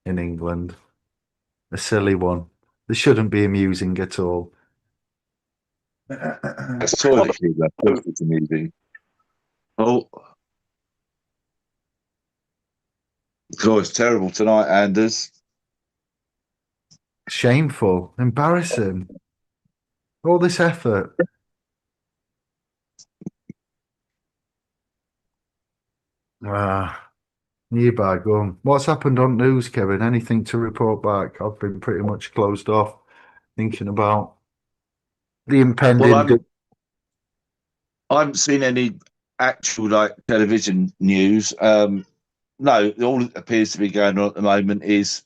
In England. A silly one. This shouldn't be amusing at all. That's toilet humor. Perfect amusing. Oh. God, it's terrible tonight, Anders. Shameful. Embarrassing. All this effort. New bag gum. What's happened on news, Kevin? Anything to report back? I've been pretty much closed off thinking about the impending. Well, I haven't seen any actual like television news. No, all that appears to be going on at the moment is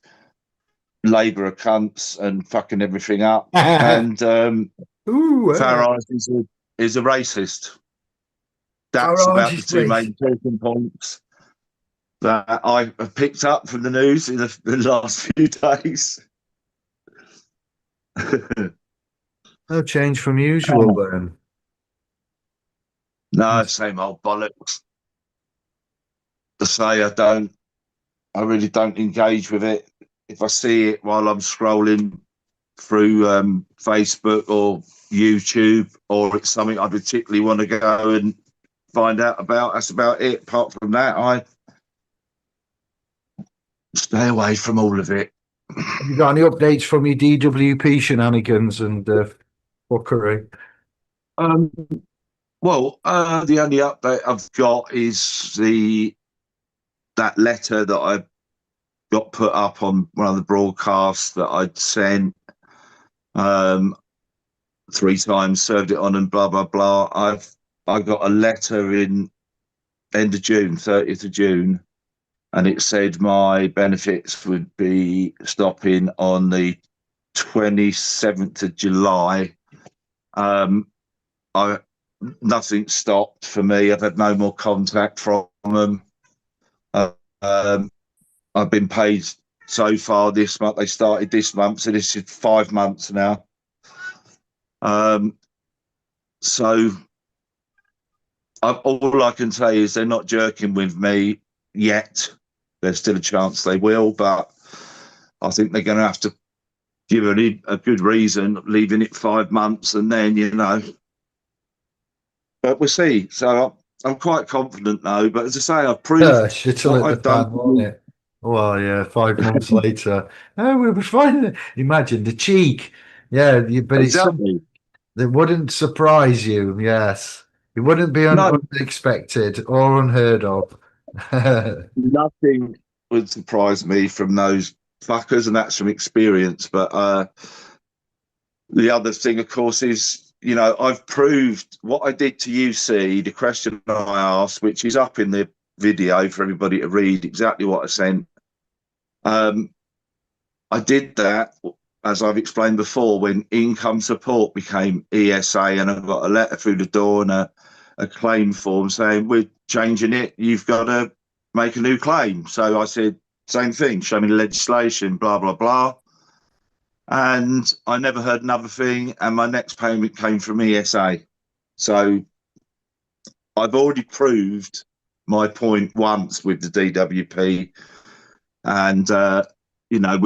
Labour are cunts and fucking everything up, and Farage is a racist. That's Farage about the is two main talking points that I have picked up from the news in the last few days. No change from usual then. No, same old bollocks. To say I really don't engage with it. If I see it while I'm scrolling through Facebook or YouTube, or it's something I particularly want to go and find out about, that's about it. Apart from that, I stay away from all of it. Have you got any updates from your DWP shenanigans and fuckery? Well, the only update I've got is that letter that I got put up on one of the broadcasts that I'd sent 3 times, served it on, and blah blah blah. I got a letter in end of June, 30th of June, and it said my benefits would be stopping on the 27th of July. Nothing stopped for me. I've had no more contact from them. I've been paid so far this month. They started this month, so this is 5 months now. So all I can say is they're not jerking with me yet. There's still a chance they will, but I think they're going to have to give a good reason, leaving it 5 months, and then, but we'll see. So I'm quite confident though. But as I say, I've proved Shittle what at I've the fan, won't it? Well, yeah, 5 months later. Oh, we'll be fine. Imagine the cheek. Yeah, but exactly. it wouldn't surprise you. Yes. It wouldn't be unexpected or unheard of. Nothing would surprise me from those fuckers, and that's from experience. But the other thing, of course, is, I've proved what I did to UC, the question I asked, which is up in the video for everybody to read, exactly what I sent. I did that, as I've explained before, when income support became ESA, and I got a letter through the door and a a claim form saying, we're changing it, you've got to make a new claim. So I said, same thing, show me the legislation, blah, blah, blah. And I never heard another thing. And my next payment came from ESA. So I've already proved my point once with the DWP. And, you know,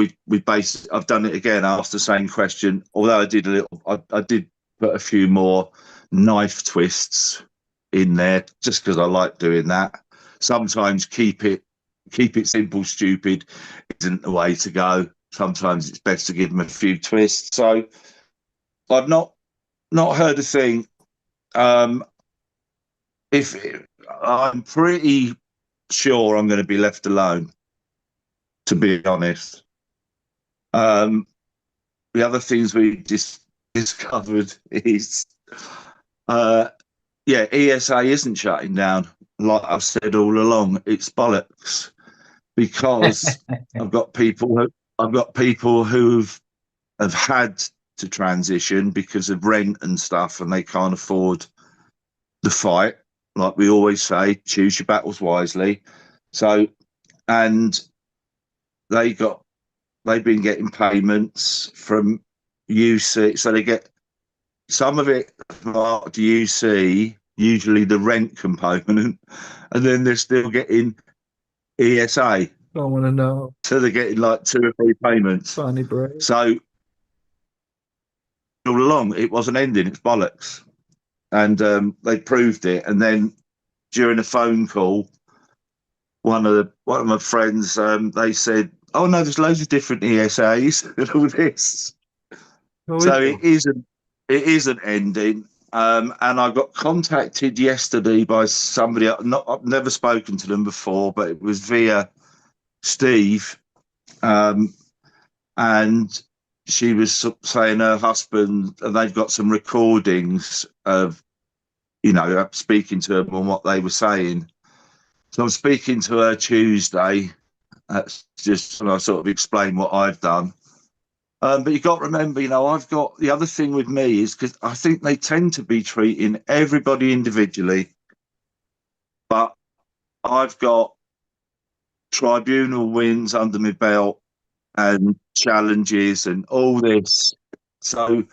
I've done it again, asked the same question, although I did I did put a few more knife twists in there just because I like doing that. Sometimes keep it simple, stupid isn't the way to go. Sometimes it's best to give them a few twists. So I've not heard a thing. If I'm pretty sure I'm going to be left alone, to be honest. The other things we discovered is, ESA isn't shutting down. Like I've said all along, it's bollocks, because I've got people who have had to transition because of rent and stuff, and they can't afford the fight. Like we always say, choose your battles wisely. So, and they've been getting payments from UC, so they get some of it marked UC, usually the rent component, and then they're still getting ESA. Don't want to know. So they're getting like 2 or 3 payments. Funny, bro. So all along, it wasn't ending. It's bollocks, and they proved it. And then during a phone call, one of my friends, they said, "Oh no, there's loads of different ESAs and all this." So it isn't ending. And I got contacted yesterday by somebody. I've never spoken to them before, but it was via Steve, and she was saying her husband, and they've got some recordings of, you know, speaking to them on what they were saying. So I'm speaking to her Tuesday. That's just, and I sort of explain what I've done. But you've got to remember, you know, I've got the other thing with me is because I think they tend to be treating everybody individually, but I've got tribunal wins under my belt and challenges and all this. So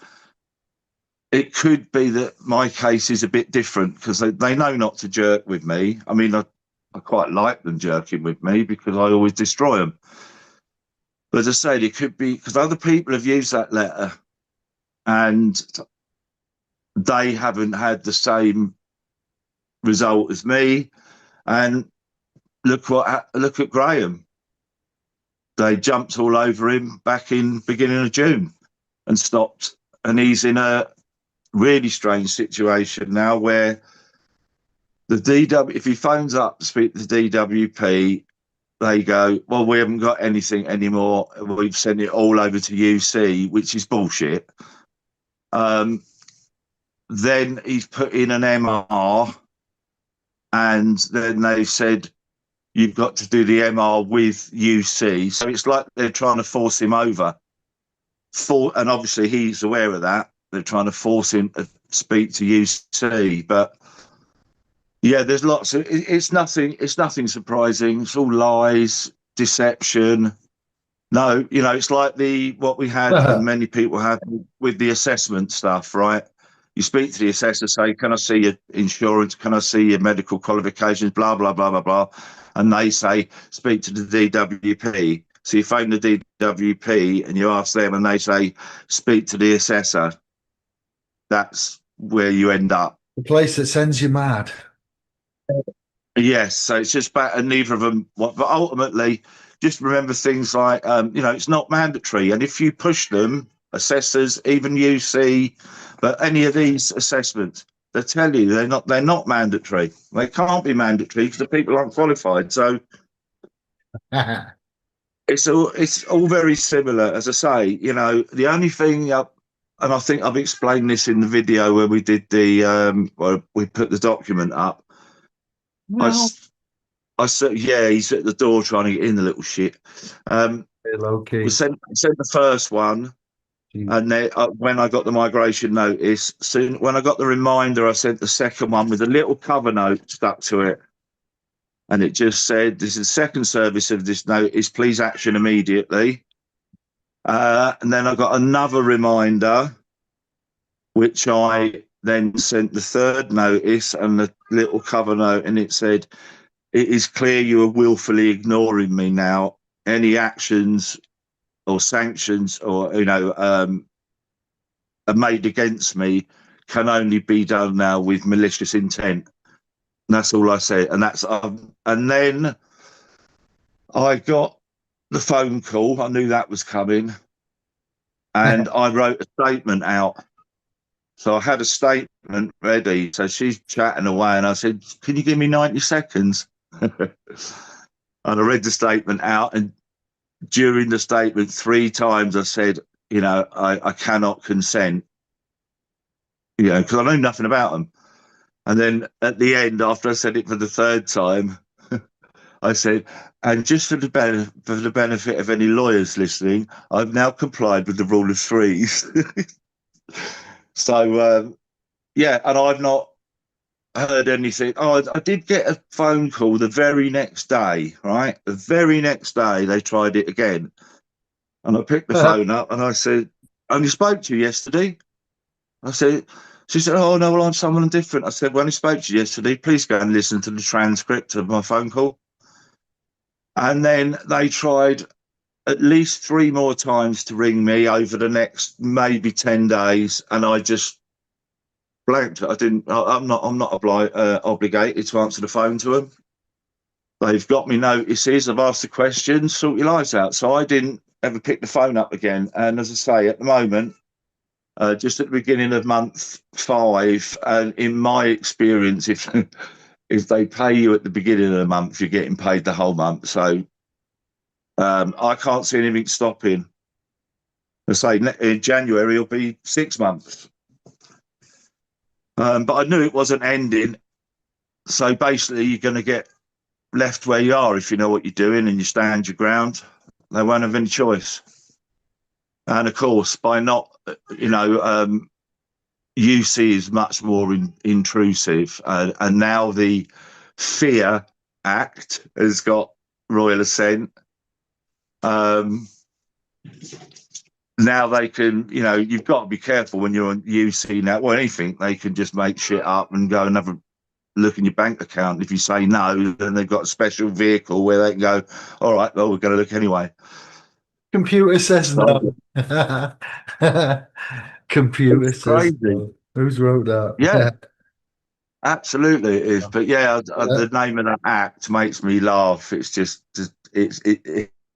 it could be that my case is a bit different because they know not to jerk with me. I mean, I quite like them jerking with me because I always destroy them. But as I said, it could be because other people have used that letter and they haven't had the same result as me. And look at Graham. They jumped all over him back in beginning of June and stopped. And he's in a really strange situation now where the DW, if he phones up to speak to the DWP, they go, well, we haven't got anything anymore. We've sent it all over to UC, which is bullshit. Then he's put in an MR, and then they've said, you've got to do the MR with UC. So it's like they're trying to force him over. And obviously he's aware of that. They're trying to force him to speak to UC. But yeah, there's lots of, it's nothing surprising. It's all lies, deception. No, you know, it's like what we had and many people have with the assessment stuff, right? You speak to the assessor, say, can I see your insurance? Can I see your medical qualifications? Blah, blah, blah, blah, blah. And they say, speak to the DWP. So you phone the DWP and you ask them and they say, speak to the assessor. That's where you end up. The place that sends you mad. Yes, so it's just bad, and neither of them. But ultimately, just remember things like, you know, it's not mandatory. And if you push them, assessors, even UC, but any of these assessments, they tell you they're not mandatory. They can't be mandatory because the people aren't qualified. So it's all very similar. As I say, you know, the only thing and I think I've explained this in the video where we did where we put the document up. No. I said, yeah, he's at the door trying to get in, the little shit. Low key. We sent the first one, And then when I got the migration notice, soon when I got the reminder, I sent the second one with a little cover note stuck to it. And it just said, this is the second service of this notice, please action immediately. And then I got another reminder, which I then sent the third notice and the little cover note, and it said, it is clear you are willfully ignoring me now. Any actions or sanctions or, are made against me can only be done now with malicious intent. And that's all I said. And and then I got the phone call. I knew that was coming. And I wrote a statement out. So I had a statement ready. So she's chatting away, and I said, can you give me 90 seconds? And I read the statement out, and during the statement 3 times I said, I cannot consent, because I know nothing about them. And then at the end, after I said it for the 3rd time, I said, and just for the benefit of any lawyers listening, I've now complied with the rule of 3s. So, and I've not heard anything. Oh, I did get a phone call the very next day, right? The very next day, they tried it again. And I picked the phone up and I said, I only spoke to you yesterday. She said, oh, no, well, I'm someone different. I said, well, I spoke to you yesterday. Please go and listen to the transcript of my phone call. And then they tried at least 3 more times to ring me over the next maybe 10 days. And I just blanked. I'm not obligated to answer the phone to them. They've got me notices. I've asked the questions, sort your lives out. So I didn't ever pick the phone up again. And as I say, at the moment, just at the beginning of month 5, and in my experience, if they pay you at the beginning of the month, you're getting paid the whole month. So I can't see anything stopping. I say in January it'll be 6 months, but I knew it wasn't ending. So basically, you're going to get left where you are if you know what you're doing and you stand your ground. They won't have any choice. And of course, by not, UC is much more intrusive, and now the Fear Act has got royal assent. Now they can, you've got to be careful when you're on UC now. Well, anything, they can just make shit up and go and have a look in your bank account. If you say no, then they've got a special vehicle where they can go, all right, well, we're going to look anyway. Computer says no. Computer It's says crazy. no. Who's wrote that? Yeah, absolutely it is. But the name of that act makes me laugh. It's just it's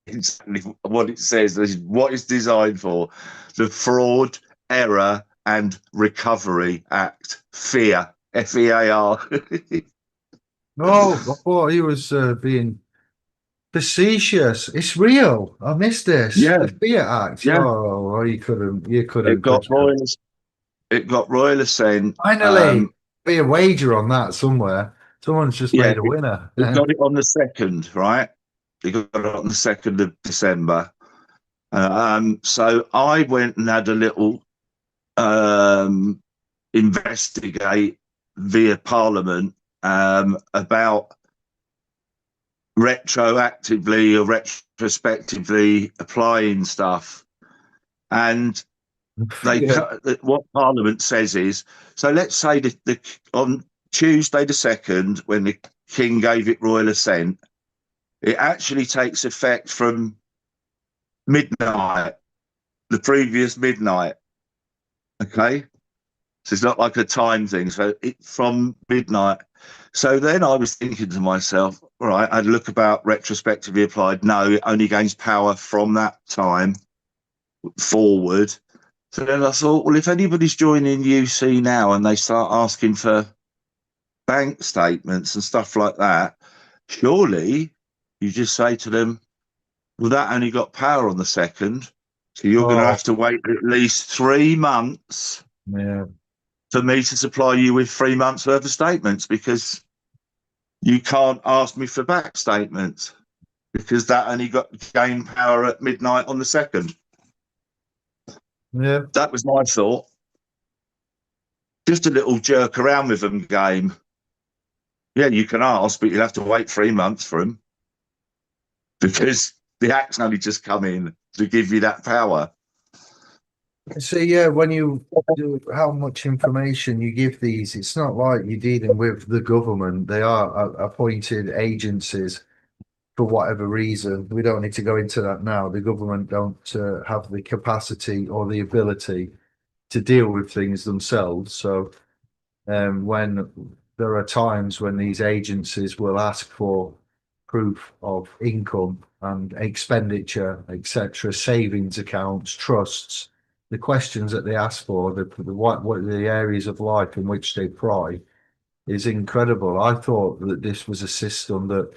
exactly what it says. This is what it's designed for: the Fraud, Error, and Recovery Act. Fear, FEAR. No, I thought he was being facetious. It's real. I missed this. Yeah, The Fear Act. yeah. Oh, you couldn't. It got royal assent. Finally, be a wager on that somewhere. Someone's just made a winner. It got it on the 2nd, right? They got it on the 2nd of December. So I went and had a little investigate via Parliament about retroactively or retrospectively applying stuff. And what Parliament says is, so let's say on Tuesday the 2nd, when the King gave it royal assent, it actually takes effect from midnight, the previous midnight. Okay, so it's not like a time thing. So from midnight. So then I was thinking to myself, all right, I'd look about retrospectively applied. No, it only gains power from that time forward. So then I thought, well, if anybody's joining UC now and they start asking for bank statements and stuff like that, surely you just say to them, well, that only got power on the 2nd. So you're going to have to wait at least 3 months for me to supply you with 3 months worth of statements, because you can't ask me for back statements because that only gained power at midnight on the 2nd. Yeah. That was my thought. Just a little jerk around with them game. Yeah, you can ask, but you'll have to wait 3 months for them because the act's only just come in to give you that power. So yeah, when you do how much information you give these, it's not like you're dealing with the government. They are appointed agencies for whatever reason. We don't need to go into that now. The government don't have the capacity or the ability to deal with things themselves. So when there are times when these agencies will ask for proof of income and expenditure, etc., savings accounts, trusts, the questions that they ask for, what the areas of life in which they pry is incredible. I thought that this was a system that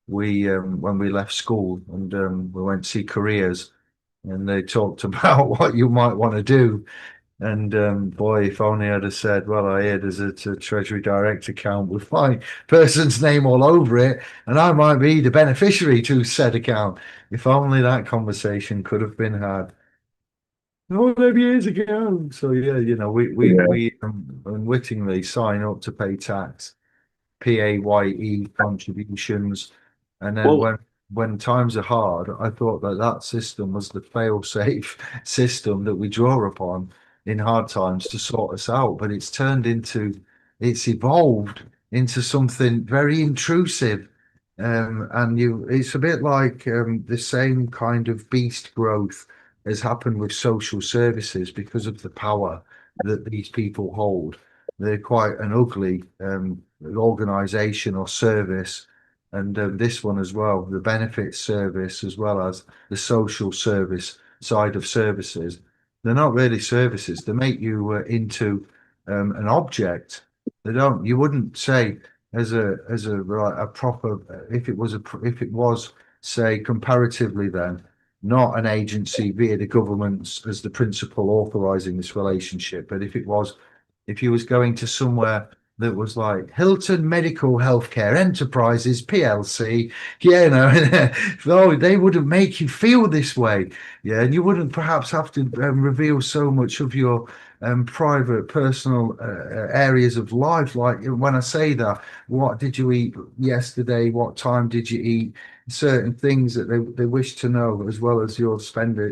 we, when we left school and we went to see careers, and they talked about what you might want to do. And boy, if only I'd have said, well, I hear there's a Treasury Direct account with my person's name all over it, and I might be the beneficiary to said account. If only that conversation could have been had all them years ago. So yeah, Yeah. we unwittingly sign up to pay tax, PAYE contributions, and then Well, when times are hard, I thought that that system was the fail-safe system that we draw upon in hard times to sort us out. But it's evolved into something very intrusive. It's a bit like the same kind of beast growth has happened with social services because of the power that these people hold. They're quite an ugly organization or service, and this one as well, the benefits service as well as the social service side of services. They're not really services. They make you into an object. They don't. You wouldn't say as a proper if it was say comparatively then not an agency via the government as the principal authorizing this relationship, but if you was going to somewhere that was like Hilton Medical Healthcare Enterprises PLC, oh, they wouldn't make you feel this way, yeah, and you wouldn't perhaps have to reveal so much of your private, personal areas of life. Like when I say that, what did you eat yesterday? What time did you eat? Certain things that they wish to know, as well as your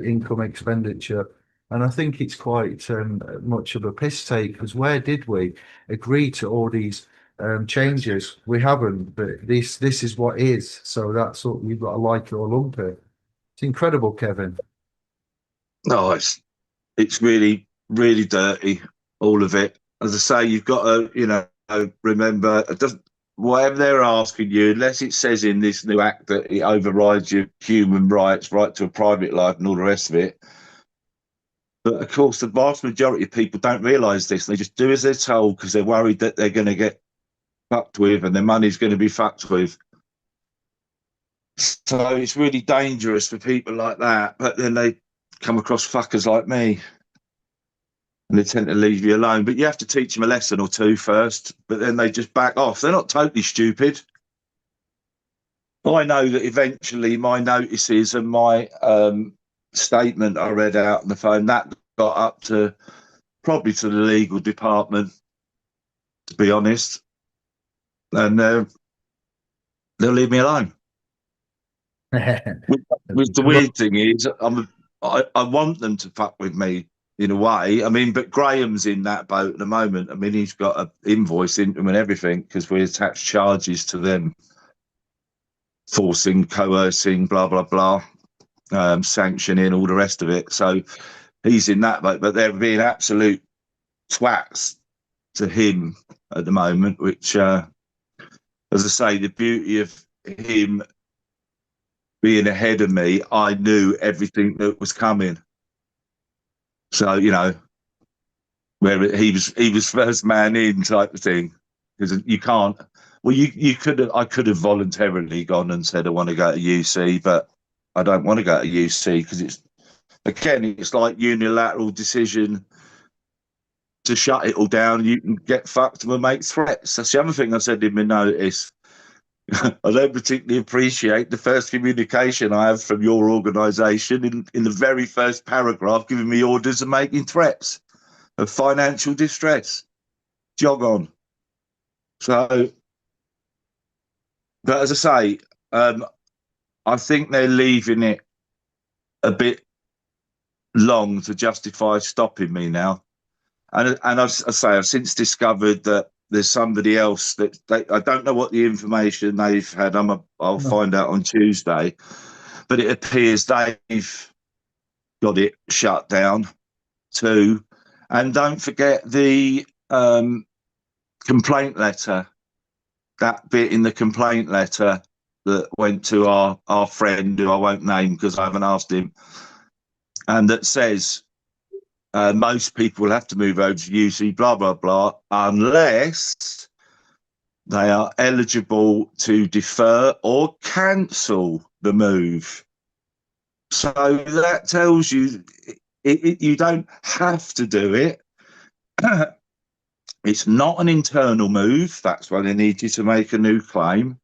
income expenditure. And I think it's quite much of a piss take, because where did we agree to all these changes? We haven't, but this is what is. So that's what you've got to like it or lump it. It's incredible, Kevin. no, it's really, really dirty, all of it. As I say, you've got to, remember, it doesn't, whatever they're asking you, unless it says in this new act that it overrides your human rights, right to a private life and all the rest of it. But of course, the vast majority of people don't realise this. They just do as they're told because they're worried that they're going to get fucked with and their money's going to be fucked with. So it's really dangerous for people like that. But then they come across fuckers like me and they tend to leave you alone. But you have to teach them a lesson or two first, but then they just back off. They're not totally stupid. I know that eventually my notices and my statement I read out on the phone, that got up to probably to the legal department, to be honest. And they'll leave me alone. Which the weird thing is, I want them to fuck with me in a way. I mean, but Graham's in that boat at the moment. I mean, he's got an invoice into him and everything because we attach charges to them, forcing, coercing, blah, blah, blah, sanctioning, all the rest of it. So he's in that boat, but they're being absolute twats to him at the moment, which, as I say, the beauty of him being ahead of me, I knew everything that was coming. So, where he was first man in type of thing. Because you can't, well, I could have voluntarily gone and said, I want to go to UC, but I don't want to go to UC because it's like unilateral decision to shut it all down. You can get fucked and make threats. That's the other thing I said in my notice. I don't particularly appreciate the first communication I have from your organisation in the very first paragraph, giving me orders and making threats of financial distress. Jog on. So, but as I say, I think they're leaving it a bit long to justify stopping me now. And I say I've since discovered that there's somebody else that I don't know what the information they've had. I'll find out on Tuesday, but it appears they've got it shut down too. And don't forget the complaint letter. That bit in the complaint letter that went to our friend, who I won't name because I haven't asked him, and that says most people will have to move over to UC, blah, blah, blah, unless they are eligible to defer or cancel the move. So that tells you you don't have to do it. It's not an internal move. That's why they need you to make a new claim.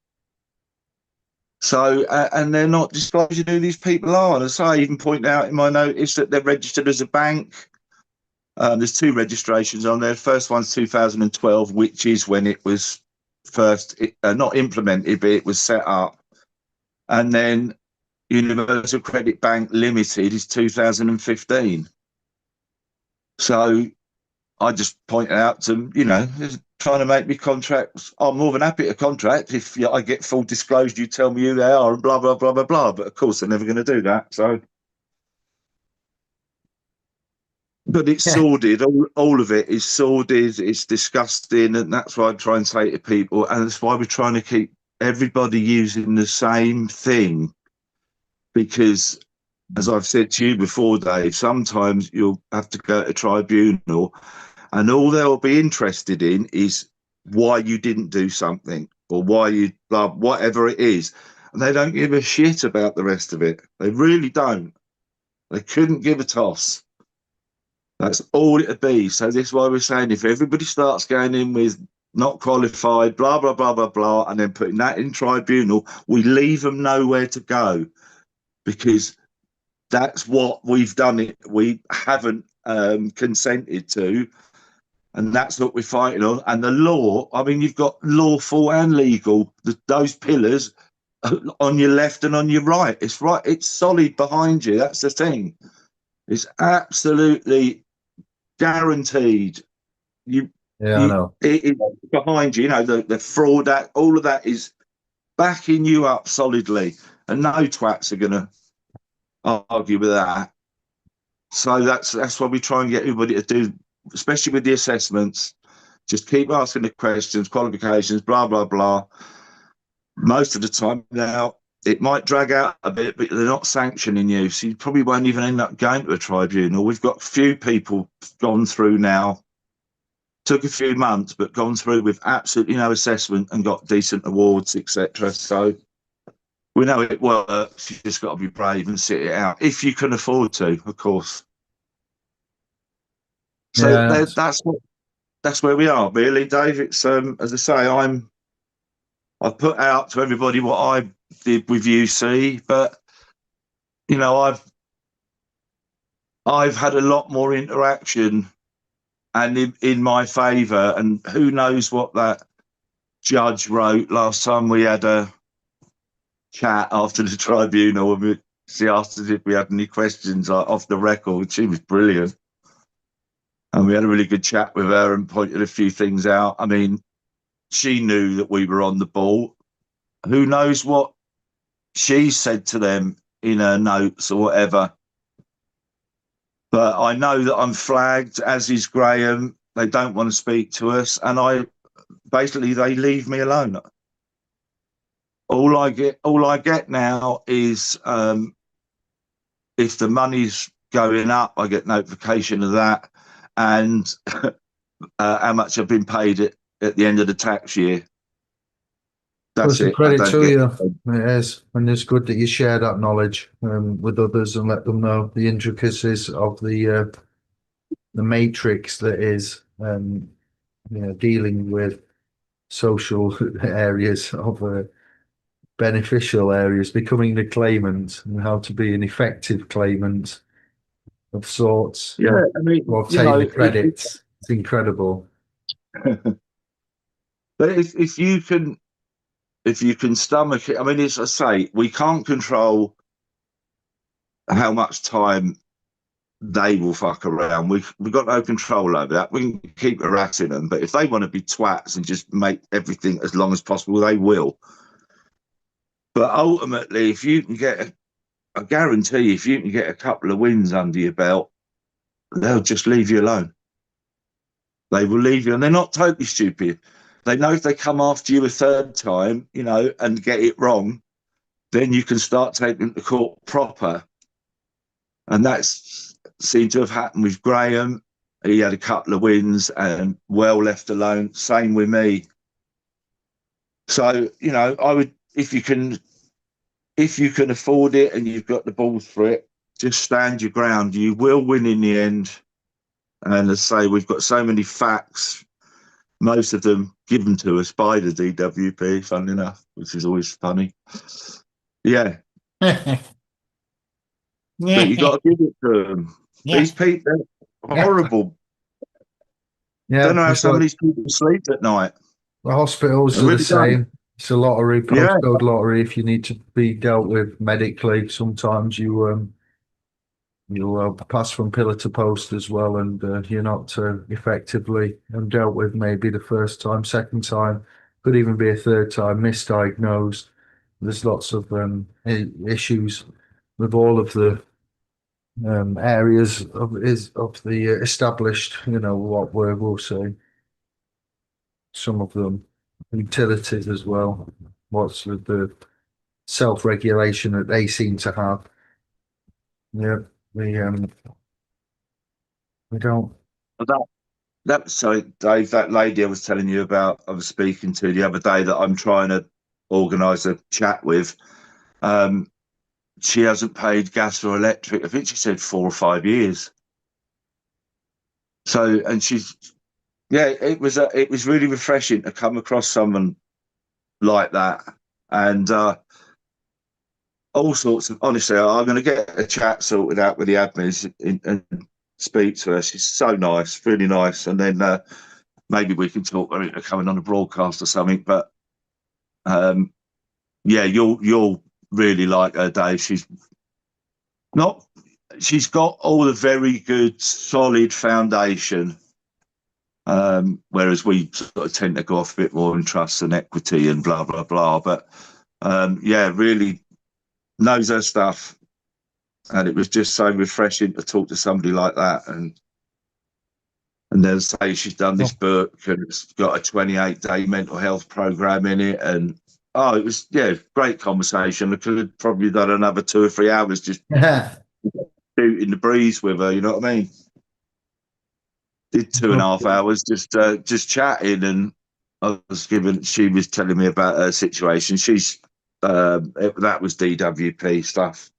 So, and they're not disclosing who these people are. As I even point out in my notice that they're registered as a bank. There's 2 registrations on there. The first one's 2012, which is when it was first, not implemented, but it was set up. And then Universal Credit Bank Limited is 2015. So I just pointed out to them, trying to make me contracts. I'm more than happy to contract if I get full disclosure, you tell me who they are and blah, blah, blah, blah, blah. But of course, they're never going to do that. So, but it's sordid. All of it is sordid. It's disgusting. And that's why I try and say to people, and that's why we're trying to keep everybody using the same thing. Because, as I've said to you before, Dave, sometimes you'll have to go to tribunal and all they'll be interested in is why you didn't do something or why you, whatever it is. And they don't give a shit about the rest of it. They really don't. They couldn't give a toss. That's all it'd be. So this is why we're saying if everybody starts going in with not qualified, blah, blah, blah, blah, blah, and then putting that in tribunal, we leave them nowhere to go because that's what we've done. It we haven't consented to. And that's what we're fighting on. And the law, I mean, you've got lawful and legal, those pillars on your left and on your right. It's right. It's solid behind you. That's the thing. It's absolutely guaranteed. I know. It's behind you. The Fraud Act, all of that is backing you up solidly. And no twats are going to argue with that. So that's why we try and get everybody to do, especially with the assessments, just keep asking the questions, qualifications, blah, blah, blah. Most of the time now, it might drag out a bit, but they're not sanctioning you. So you probably won't even end up going to a tribunal. We've got a few people gone through now, took a few months, but gone through with absolutely no assessment and got decent awards, etc. So we know it works. You just got to be brave and sit it out, if you can afford to, of course. So Yeah, that's where we are, really, Dave. It's as I say, I've put out to everybody what I did with UC, but I've had a lot more interaction and in my favour. And who knows what that judge wrote last time we had a chat after the tribunal, and she asked us if we had any questions off the record. She was brilliant. And we had a really good chat with her and pointed a few things out. I mean, she knew that we were on the ball. Who knows what she said to them in her notes or whatever. But I know that I'm flagged, as is Graham. They don't want to speak to us. And they leave me alone. All I get now is if the money's going up, I get notification of that. And how much I've been paid at the end of the tax year. That's it. Credit to you. It is, and it's good that you share that knowledge with others and let them know the intricacies of the matrix that is dealing with social areas of beneficial areas, becoming the claimant and how to be an effective claimant of sorts. Yeah, I mean, To you obtain know, the credits. It's incredible. but if you can stomach it, I mean, as I say, we can't control how much time they will fuck around. We've got no control over that. We can keep harassing them, but if they want to be twats and just make everything as long as possible, they will. But ultimately, if you can get, I guarantee you, if you can get a couple of wins under your belt, they'll just leave you alone. They will leave you, and they're not totally stupid. They know if they come after you a third time, you know, and get it wrong, then you can start taking the court proper. And that's seemed to have happened with Graham. He had a couple of wins and well left alone. Same with me. So, you know, I would, if you can afford it and you've got the balls for it, just stand your ground. You will win in the end. And as I say, we've got so many facts, most of them given to us by the DWP, funnily enough, which is always funny. Yeah. But you got to give it to them. Yeah. These people, they're horrible. Yeah, Don't know how it's some like of these people sleep at night. the hospitals I are the really don't. same. It's a lottery, Yeah. postcode lottery. If you need to be dealt with medically, sometimes you'll pass from pillar to post as well, and you're not effectively dealt with maybe the first time, second time, could even be a third time, misdiagnosed. There's lots of issues with all of the areas of the established, you know, what we'll say. Some of them utilities as well. What's the self-regulation that they seem to have? Yeah, we don't. So Dave, that lady I was telling you about, I was speaking to the other day that I'm trying to organise a chat with. She hasn't paid gas or electric. I think she said 4 or 5 years. So, and it was really refreshing to come across someone like that, and all sorts of. Honestly, I'm going to get a chat sorted out with the admins and speak to her. She's so nice, really nice, and then maybe we can talk her into coming on a broadcast or something. But yeah, you'll really like her, Dave. She's got all the very good, solid foundation. Whereas we sort of tend to go off a bit more in trust and equity and blah blah blah. But yeah, really knows her stuff, and it was just so refreshing to talk to somebody like that. And then say she's done this book and it's got a 28-day mental health program in it, and it was great conversation. I could have probably done another 2 or 3 hours just shooting the breeze with her. You know what I mean? Did 2.5 hours just chatting, and she was telling me about her situation. She's that was DWP stuff,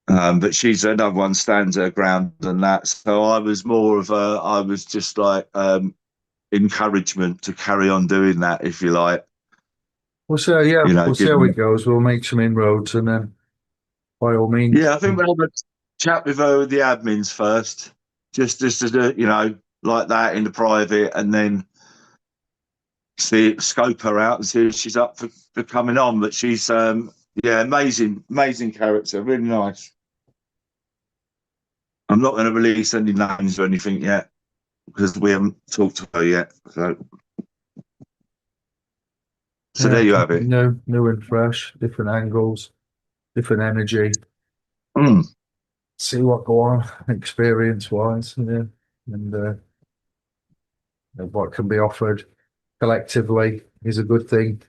but she's another one stands her ground than that. So I was more of I was just like encouragement to carry on doing that, if you like. We'll see. Yeah, You know, we'll see how it goes. We'll make some inroads, and then by all means. Yeah, I think we'll have a chat with her with the admins first, just to like that in the private, and then scope her out and see if she's up for coming on. But she's amazing character, really nice. I'm not going to release any names or anything yet because we haven't talked to her yet. So there you have it. New and fresh, different angles, different energy. See what go on experience wise, and what can be offered collectively is a good thing.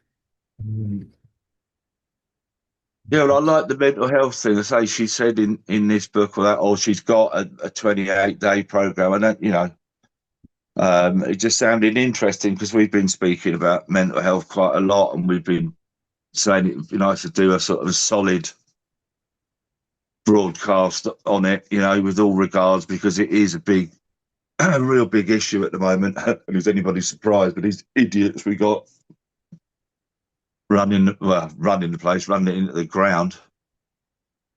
Yeah, well, I like the mental health thing. I say she said in this book or she's got a 28-day program. I don't, it just sounded interesting because we've been speaking about mental health quite a lot, and we've been saying it'd be nice to do a sort of a solid broadcast on it, with all regards, because it is a real big issue at the moment. And is anybody surprised? But these idiots we got running the place, running it into the ground.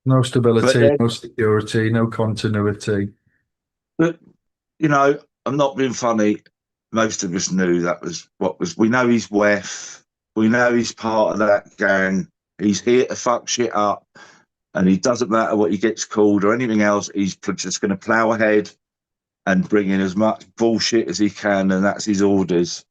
No But stability, then, no security, no continuity. but I'm not being funny. Most of us knew that was what was. We know he's WEF. We know he's part of that gang. He's here to fuck shit up, and it doesn't matter what he gets called or anything else. He's just going to plow ahead and bring in as much bullshit as he can, and that's his orders.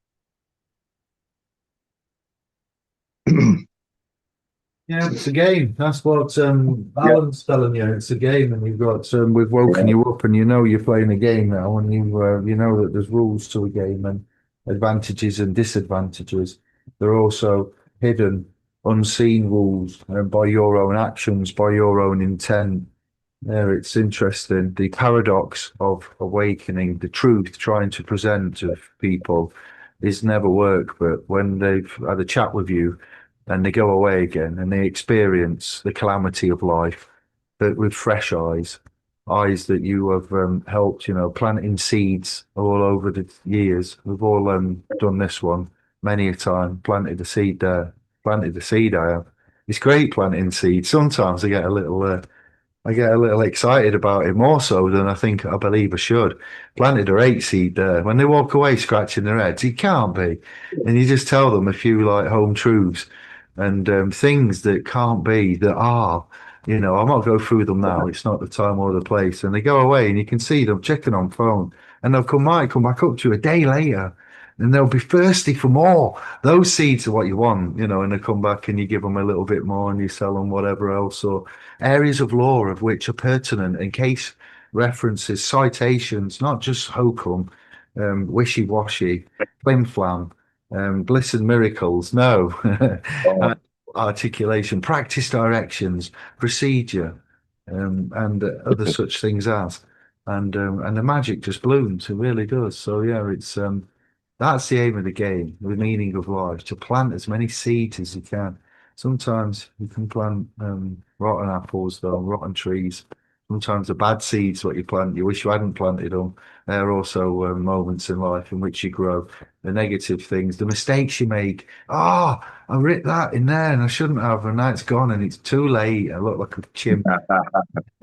Yeah, it's a game. That's what Alan's telling you. It's a game, and you've got we've woken you up, and you know you're playing a game now, and you know that there's rules to a game and advantages and disadvantages. There are also hidden, unseen rules by your own actions, by your own intent. Yeah, it's interesting. The paradox of awakening, the truth trying to present to people is never work, but when they've had a chat with you and they go away again and they experience the calamity of life, but with fresh eyes, eyes that you have helped, planting seeds all over the years. We've all done this one many a time, planted a seed there, planted the seed I have. It's great planting seeds. Sometimes I get a little excited about it more so than I believe I should. Planted a eight seed there. When they walk away scratching their heads, it can't be. And you just tell them a few like home truths and things that can't be that are. I'm not go through them now. It's not the time or the place. And they go away and you can see them checking on phone. And might come back up to you a day later and they'll be thirsty for more. Those seeds are what you want, and they come back and you give them a little bit more and you sell them whatever else or areas of law of which are pertinent in case references, citations, not just hokum, wishy-washy, flim-flam, bliss and miracles. No. Articulation, practice directions, procedure, and other such things as. And the magic just blooms. It really does. So yeah, it's that's the aim of the game, the meaning of life, to plant as many seeds as you can. Sometimes you can plant rotten apples, though, rotten trees. Sometimes the bad seeds, what you plant, you wish you hadn't planted them. There are also moments in life in which you grow. The negative things, the mistakes you make. Oh, I writ that in there and I shouldn't have, and now it's gone and it's too late. I look like a chimp.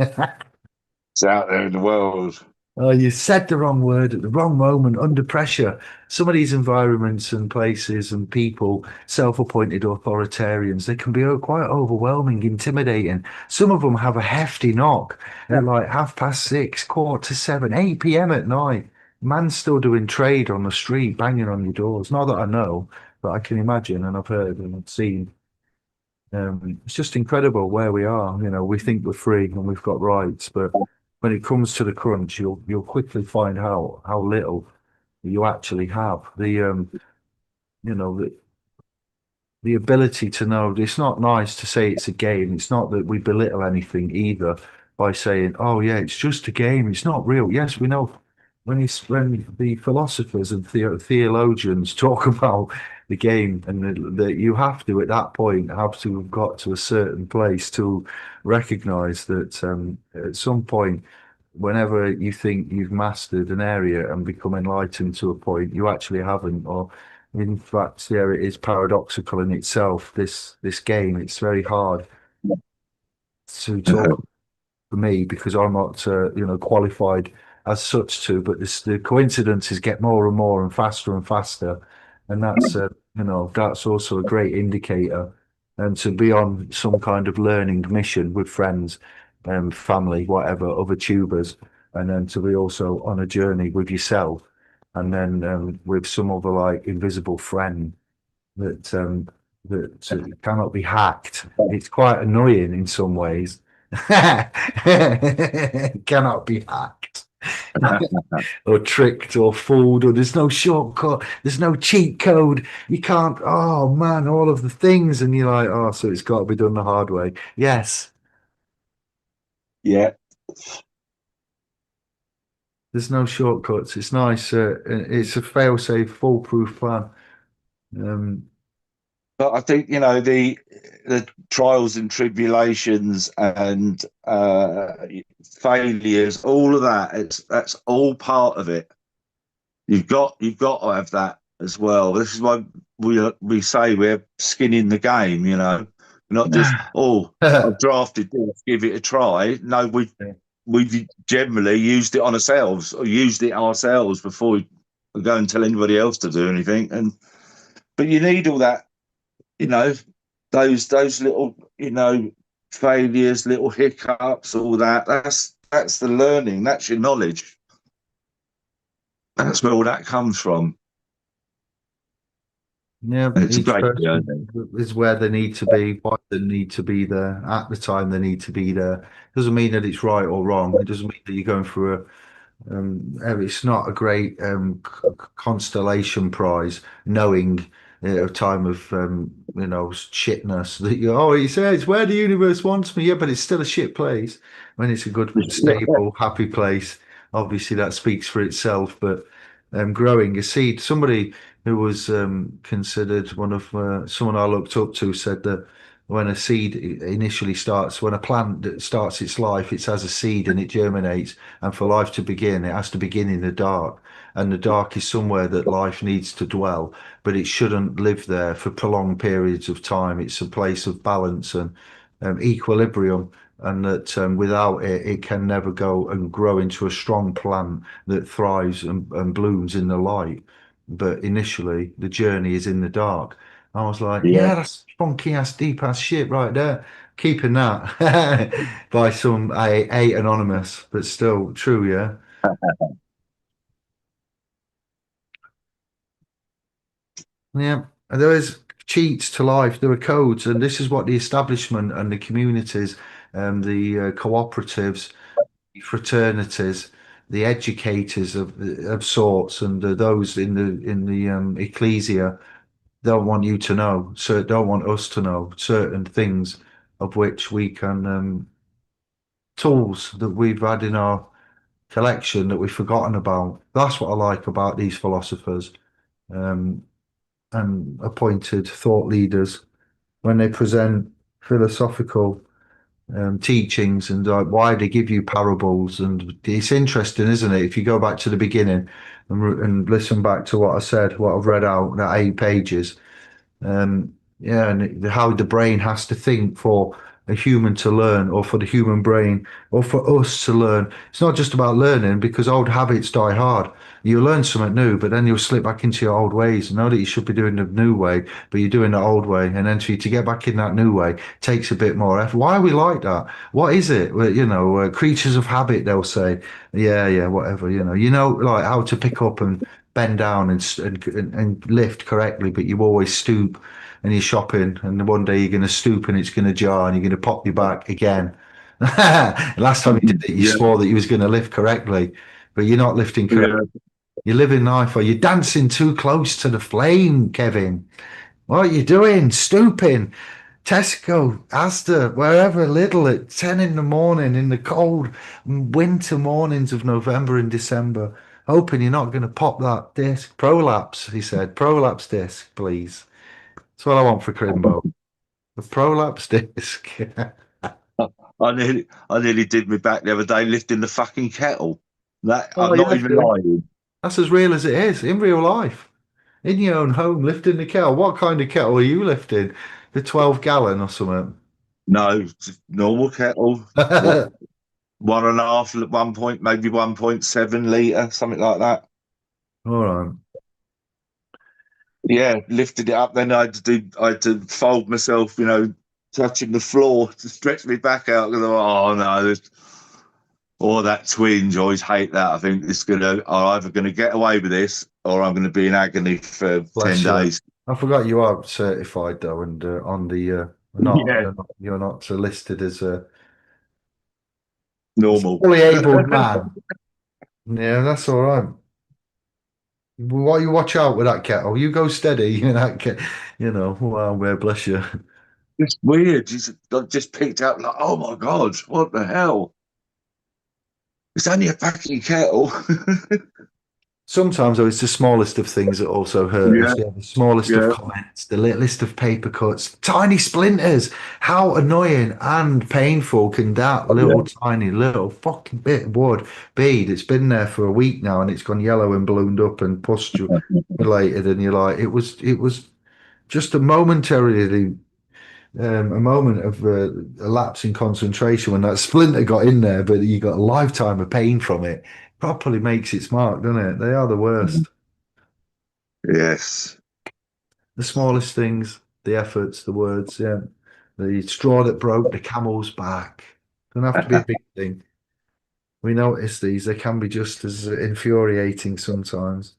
It's out there in the world. Oh, you said the wrong word at the wrong moment under pressure. Some of these environments and places and people, self-appointed authoritarians, they can be quite overwhelming, intimidating. Some of them have a hefty knock at like 6:30, 7:15, 8 p.m. at night. Man's still doing trade on the street, banging on your doors. Not that I know, but I can imagine and I've heard and I've seen. It's just incredible where we are. We think we're free and we've got rights, but when it comes to the crunch, you'll quickly find out how little you actually have. You know, the ability to know it's not nice to say it's a game. It's not that we belittle anything either by saying, "Oh yeah, it's just a game. It's not real." Yes, we know when the philosophers and theologians talk about the game and that you have to at that point have to have got to a certain place to recognize that at some point whenever you think you've mastered an area and become enlightened to a point, you actually haven't. Or in fact, yeah, it is paradoxical in itself. This game, it's very hard to talk for me because I'm not, qualified as such to. But the coincidences get more and faster, and that's also a great indicator. And to be on some kind of learning mission with friends, family, whatever, other tubers, and then to be also on a journey with yourself, and then with some other like invisible friend that cannot be hacked. It's quite annoying in some ways. Cannot be hacked or tricked or fooled, or there's no shortcut, there's no cheat code. You can't, oh man, all of the things, and you're like, oh, so it's got to be done the hard way. Yes, Yeah. there's no shortcuts. It's nice. It's a fail-safe, foolproof plan. But I think the trials and tribulations and failures, all of that. That's all part of it. You've got to have that as well. This is why we say we're skinning the game. Not just I've drafted this, give it a try. No, we've generally used it on ourselves or used it ourselves before we go and tell anybody else to do anything. But you need all that, you know, those little, failures, little hiccups, all that. That's the learning. That's your knowledge. That's where all that comes from. Yeah, It's a each great person journey. is where they need to be, why they need to be there, at the time they need to be there. Doesn't mean that it's right or wrong. It doesn't mean that you're going through it's not a great constellation prize, knowing a time of shitness that he says it's where the universe wants me. Yeah, but it's still a shit place. When it's a good, stable, happy place, obviously that speaks for itself. But growing a seed, somebody who was considered one of someone I looked up to said that when a seed initially starts, when a plant starts its life, it's as a seed and it germinates. And for life to begin, it has to begin in the dark. And the dark is somewhere that life needs to dwell, but it shouldn't live there for prolonged periods of time. It's a place of balance and equilibrium. And that without it, it can never go and grow into a strong plant that thrives and blooms in the light. But initially, the journey is in the dark. I was like, Yeah. yeah, that's funky ass, deep ass shit right there. Keeping that by some a anonymous, but still true, yeah. Yeah. And there is cheats to life. There are codes, and this is what the establishment and the communities, the cooperatives, fraternities, the educators of sorts, and those in the ecclesia don't want you to know. So don't want us to know certain things of which we can tools that we've had in our collection that we've forgotten about. That's what I like about these philosophers um, and appointed thought leaders when they present philosophical teachings and why they give you parables. And it's interesting, isn't it? If you go back to the beginning and listen back to what I said, what I've read out, that 8 pages, yeah, and how the brain has to think for a human to learn, or for the human brain, or for us to learn. It's not just about learning because old habits die hard. You learn something new, but then you'll slip back into your old ways. Know that you should be doing the new way, but you're doing the old way. And then for you to get back in that new way takes a bit more effort. Why are we like that? What is it? Well, creatures of habit, they'll say. Yeah, yeah, whatever. Like how to pick up and bend down and lift correctly, but you always stoop and you're shopping, and one day you're going to stoop and it's going to jar, and you're going to pop your back again. Last time you did it, you Yeah. swore that you was going to lift correctly, but you're not lifting correctly. Yeah. You're living life, or you're dancing too close to the flame, Kevin. What are you doing? Stooping. Tesco, Asda, wherever, little at 10 in the morning in the cold winter mornings of November and December, hoping you're not going to pop that disc. Prolapse, he said. Prolapse disc, please. That's what I want for Crimbo. The prolapse disc. I nearly did me back the other day lifting the fucking kettle. That Oh, I'm not yeah, even dude. lying. That's as real as it is in real life. In your own home, lifting the kettle. What kind of kettle are you lifting? The 12-gallon or something? No, just normal kettle. What 1.5 at 1 point, maybe 1.7 litre, something like that. All right. Yeah, lifted it up. Then I had to fold myself, touching the floor to stretch me back out because oh no, that twinge. I always hate that. I think I'm either gonna get away with this or I'm gonna be in agony for ten Bless you. days. I forgot you are certified though, and on the not Yeah, you're not listed as a normal. fully abled man. Yeah, that's all right. Why you watch out with that kettle? You go steady in that Wow, bless you. It's weird. I just picked up like, oh my god, what the hell? It's only a fucking kettle. Sometimes though, it's the smallest of things that also hurt Yeah, us. Yeah, the smallest of yeah, comments, the littlest of paper cuts, tiny splinters. How annoying and painful can that little yeah. tiny little fucking bit of wood be? That's been there for a week now and it's gone yellow and ballooned up and pustulated, and you're like, it was just a momentarily a moment of a lapse in concentration when that splinter got in there, but you got a lifetime of pain from it. Properly makes its mark, doesn't it? They are the worst. Yes. The smallest things, the efforts, the words, yeah. The straw that broke the camel's back. Doesn't have to be a big thing. We notice these, they can be just as infuriating sometimes.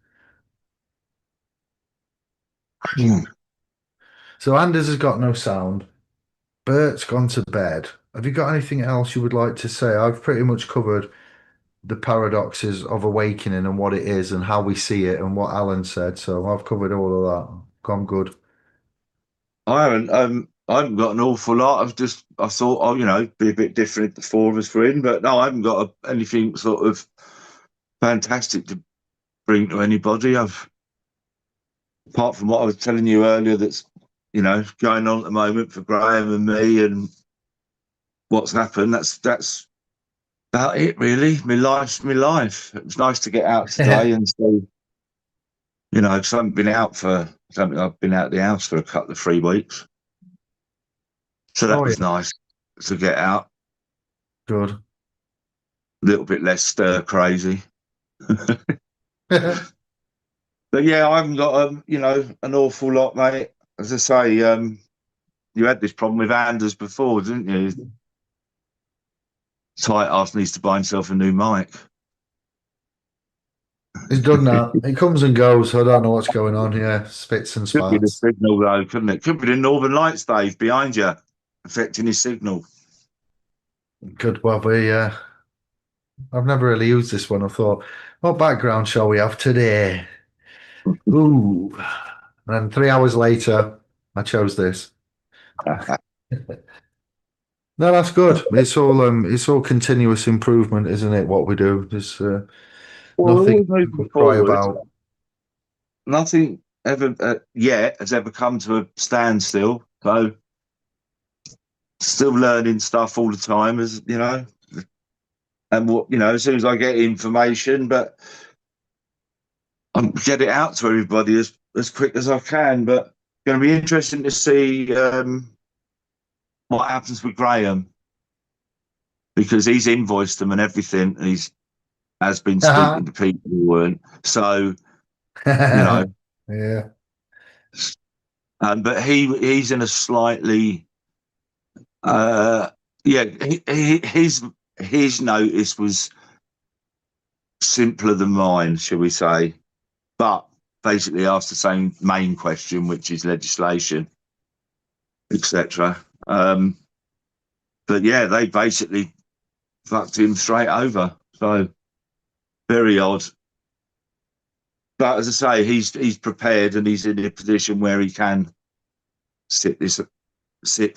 So Anders has got no sound. Bert's gone to bed. Have you got anything else you would like to say? I've pretty much covered the paradoxes of awakening and what it is and how we see it and what Alan said. So I've covered all of that. Gone good. I haven't got an awful lot. I thought, oh, be a bit different if the four of us were in, but no, I haven't got anything sort of fantastic to bring to anybody. Apart from what I was telling you earlier, that's, going on at the moment for Graham and me and what's happened. That's about it, really. My life's my life. It was nice to get out today and see, 'cause I don't think I've been out of the house for a couple of 3 weeks. So that Oh was nice to get out, Good. a little bit less stir crazy. But yeah, I haven't got an awful lot, mate. As I say, you had this problem with Anders before, didn't you? Tight ass needs to buy himself a new mic. He's done that. It comes and goes. I don't know what's going on here. Spits and Could be the spats. signal though, couldn't it? Could be the Northern Lights, Dave, behind you, affecting his signal. Good. Well, I've never really used this one. I thought, what background shall we have today? Ooh. And 3 hours later, I chose this. No, that's good. It's all continuous improvement, isn't it? What we do. There's Well, nothing always to moving cry forward. about. Nothing ever yet has ever come to a standstill. So still learning stuff all the time, as you know. And as soon as I get information, but get it out to everybody as quick as I can. But going to be interesting to see what happens with Graham, because he's invoiced them and everything, and he's has been speaking to people who weren't. So you know, Yeah. but he's in a slightly yeah. His notice was simpler than mine, shall we say? But basically asked the same main question, which is legislation, etc. But yeah, they basically fucked him straight over. So very odd. But as I say, he's prepared and he's in a position where he can sit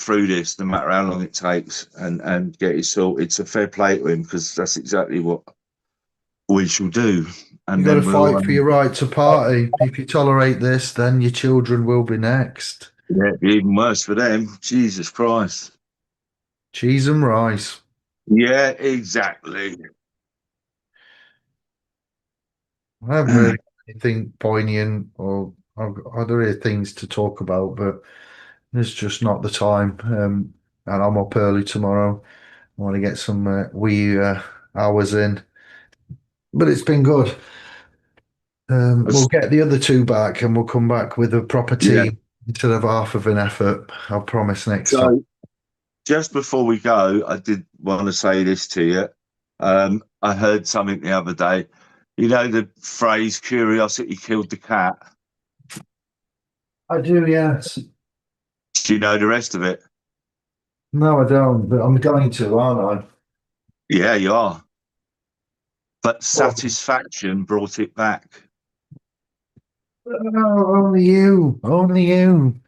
through this, no matter how long it takes, and get it sorted. So fair play to him, because that's exactly what we shall do. You And got to then we'll fight for your right to party. If you tolerate this, then your children will be next. yeah, it'd be even worse for them. Jesus Christ. Cheese and rice. Yeah, exactly. I haven't really got anything poignant or other things to talk about, but it's just not the time. And I'm up early tomorrow. I want to get some wee hours in, but it's been good. We'll get the other two back and we'll come back with a proper Yeah. team instead of half of an effort. I'll promise next time. So just before we go, I did want to say this to you. I heard something the other day. You know the phrase "curiosity killed the cat." I do, yes. Do you know the rest of it? No, I don't, but I'm going to, aren't I? Yeah, you are. But Oh, satisfaction brought it back. only you. Only you.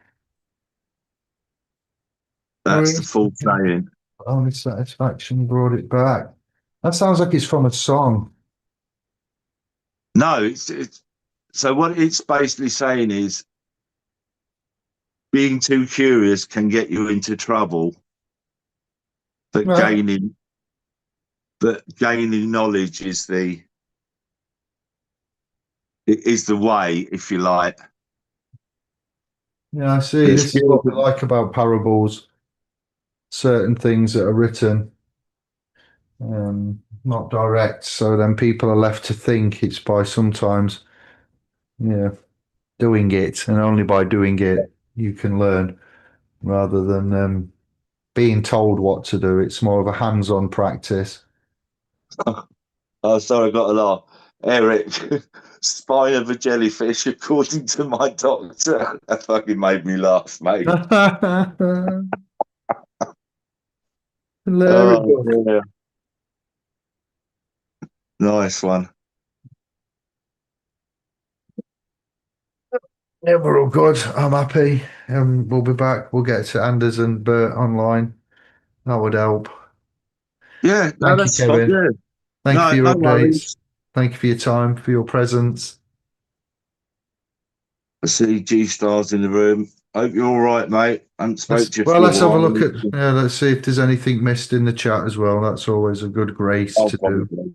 That's the full saying. Only satisfaction brought it back. That sounds like it's from a song. No, it's so what it's basically saying is being too curious can get you into trouble, but Well, gaining knowledge is the way, if you like. yeah, I see. It's This is what we good. like about parables. Certain things that are written, not direct, so then people are left to think. It's by sometimes, yeah, doing it, and only by doing it you can learn, rather than being told what to do. It's more of a hands-on practice. Oh, sorry, I got a laugh. Eric, spine of a jellyfish, according to my doctor. That fucking made me laugh, mate. Hilarious. Oh, yeah. Nice one. Yeah, we're all good. I'm happy. We'll be back. We'll get to Anders and Bert online. That would help. Yeah, no, Thank you, that's fine. Kevin. Yeah. Thank you for No, your no updates. worries. Thank you for your time, for your presence. I see G Stars in the room. Hope you're all right, mate. I haven't spoke to you Well, for a let's have a while. look at, yeah, let's see if there's anything missed in the chat as well. That's always a good grace I'll to do. probably.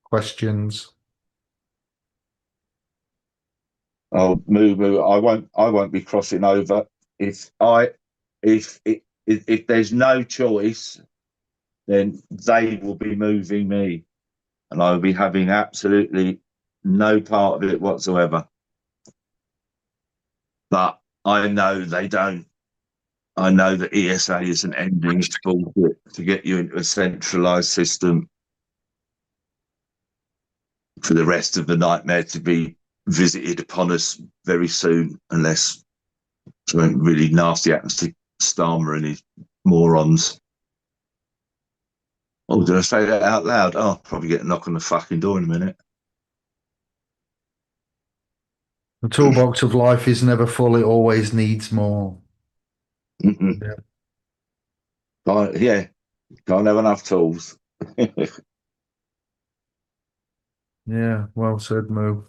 Questions. I'll move. I won't be crossing over. If I, if there's no choice, then they will be moving me, and I will be having absolutely no part of it whatsoever. But I know they don't. I know that ESA isn't ending its bullshit to get you into a centralised system for the rest of the nightmare to be visited upon us very soon, unless something really nasty happens to Starmer and his morons. Oh, did I say that out loud? Oh, I'll probably get a knock on the fucking door in a minute. The toolbox of life is never full, it always needs more. Yeah. Yeah, can't have enough tools. Yeah, well said, Moo.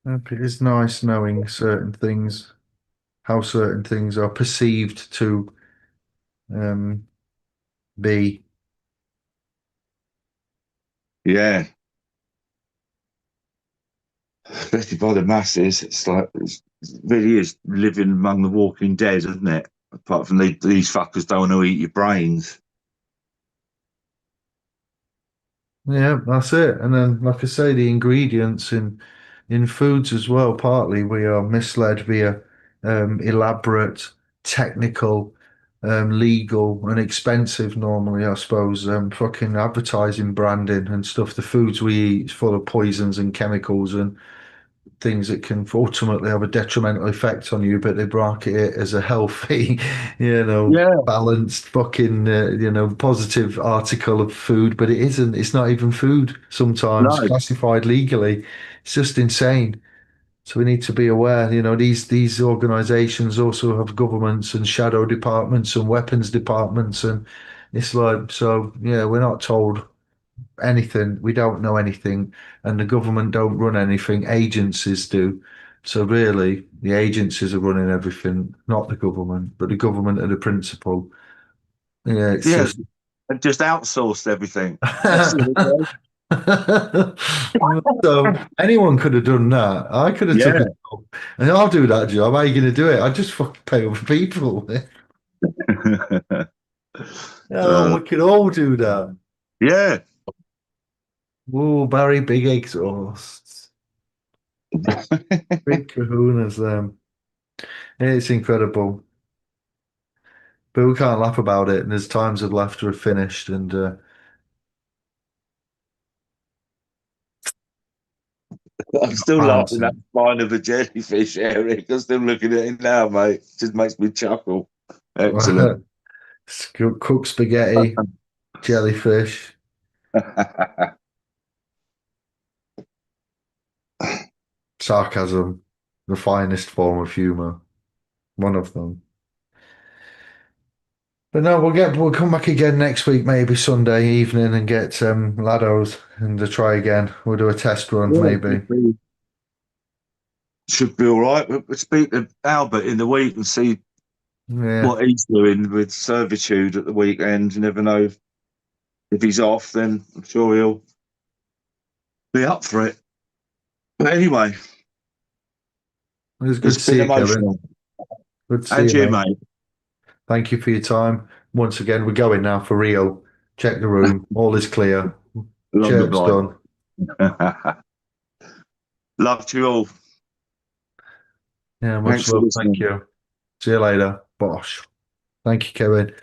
It is nice knowing certain things, how certain things are perceived to um, be. Yeah, especially by the masses. It's like it really is living among the walking dead, isn't it? Apart from these fuckers don't want to eat your brains. Yeah, that's it. And then, like I say, the ingredients in foods as well. Partly we are misled via elaborate, technical, legal, and expensive. Normally, I suppose, fucking advertising, branding, and stuff. The foods we eat is full of poisons and chemicals and things that can ultimately have a detrimental effect on you, but they market it as a healthy, Yeah, balanced, fucking, positive article of food, but it isn't. It's not even food sometimes no, classified legally. It's just insane. So we need to be aware, these organizations also have governments and shadow departments and weapons departments. And it's like, so yeah, we're not told anything. We don't know anything, and the government don't run anything. Agencies do. So really, the agencies are running everything, not the government, but the government are the principal. Yeah, it's yeah, just. and just outsourced everything. That's it. So anyone could have done that. I could have took a Yeah. job, and I'll do that job. How are you going to do it? I just fucking pay other people. Oh, uh, we could all do that. yeah. Oh, Barry, big exhausts, big kahunas. It's incredible. But we can't laugh about it, and there's times of laughter are finished, and I'm still laughing at balancing. the spine of a jellyfish, Eric. I'm still looking at it now, mate. Just makes me chuckle. Excellent. Cooked spaghetti, jellyfish, sarcasm. the finest form of humour. One of them. But no, we'll come back again next week, maybe Sunday evening, and get Lados and try again. We'll do a test run, Yeah, maybe. should be all right. We'll speak to Albert in the week and see Yeah, what he's doing with servitude at the weekend. You never know if he's off, then I'm sure he'll be up for it. But anyway, it was good to it's see been you, Kevin. emotional. Good to see And you, you, mate. mate. Thank you for your time. Once again, we're going now for real. Check the room. All is clear. Love the Chirp's done. vibe. Love to you all. Yeah, much Thanks for love. Thank listening. you. See you later. Bosh. Thank you, Kevin.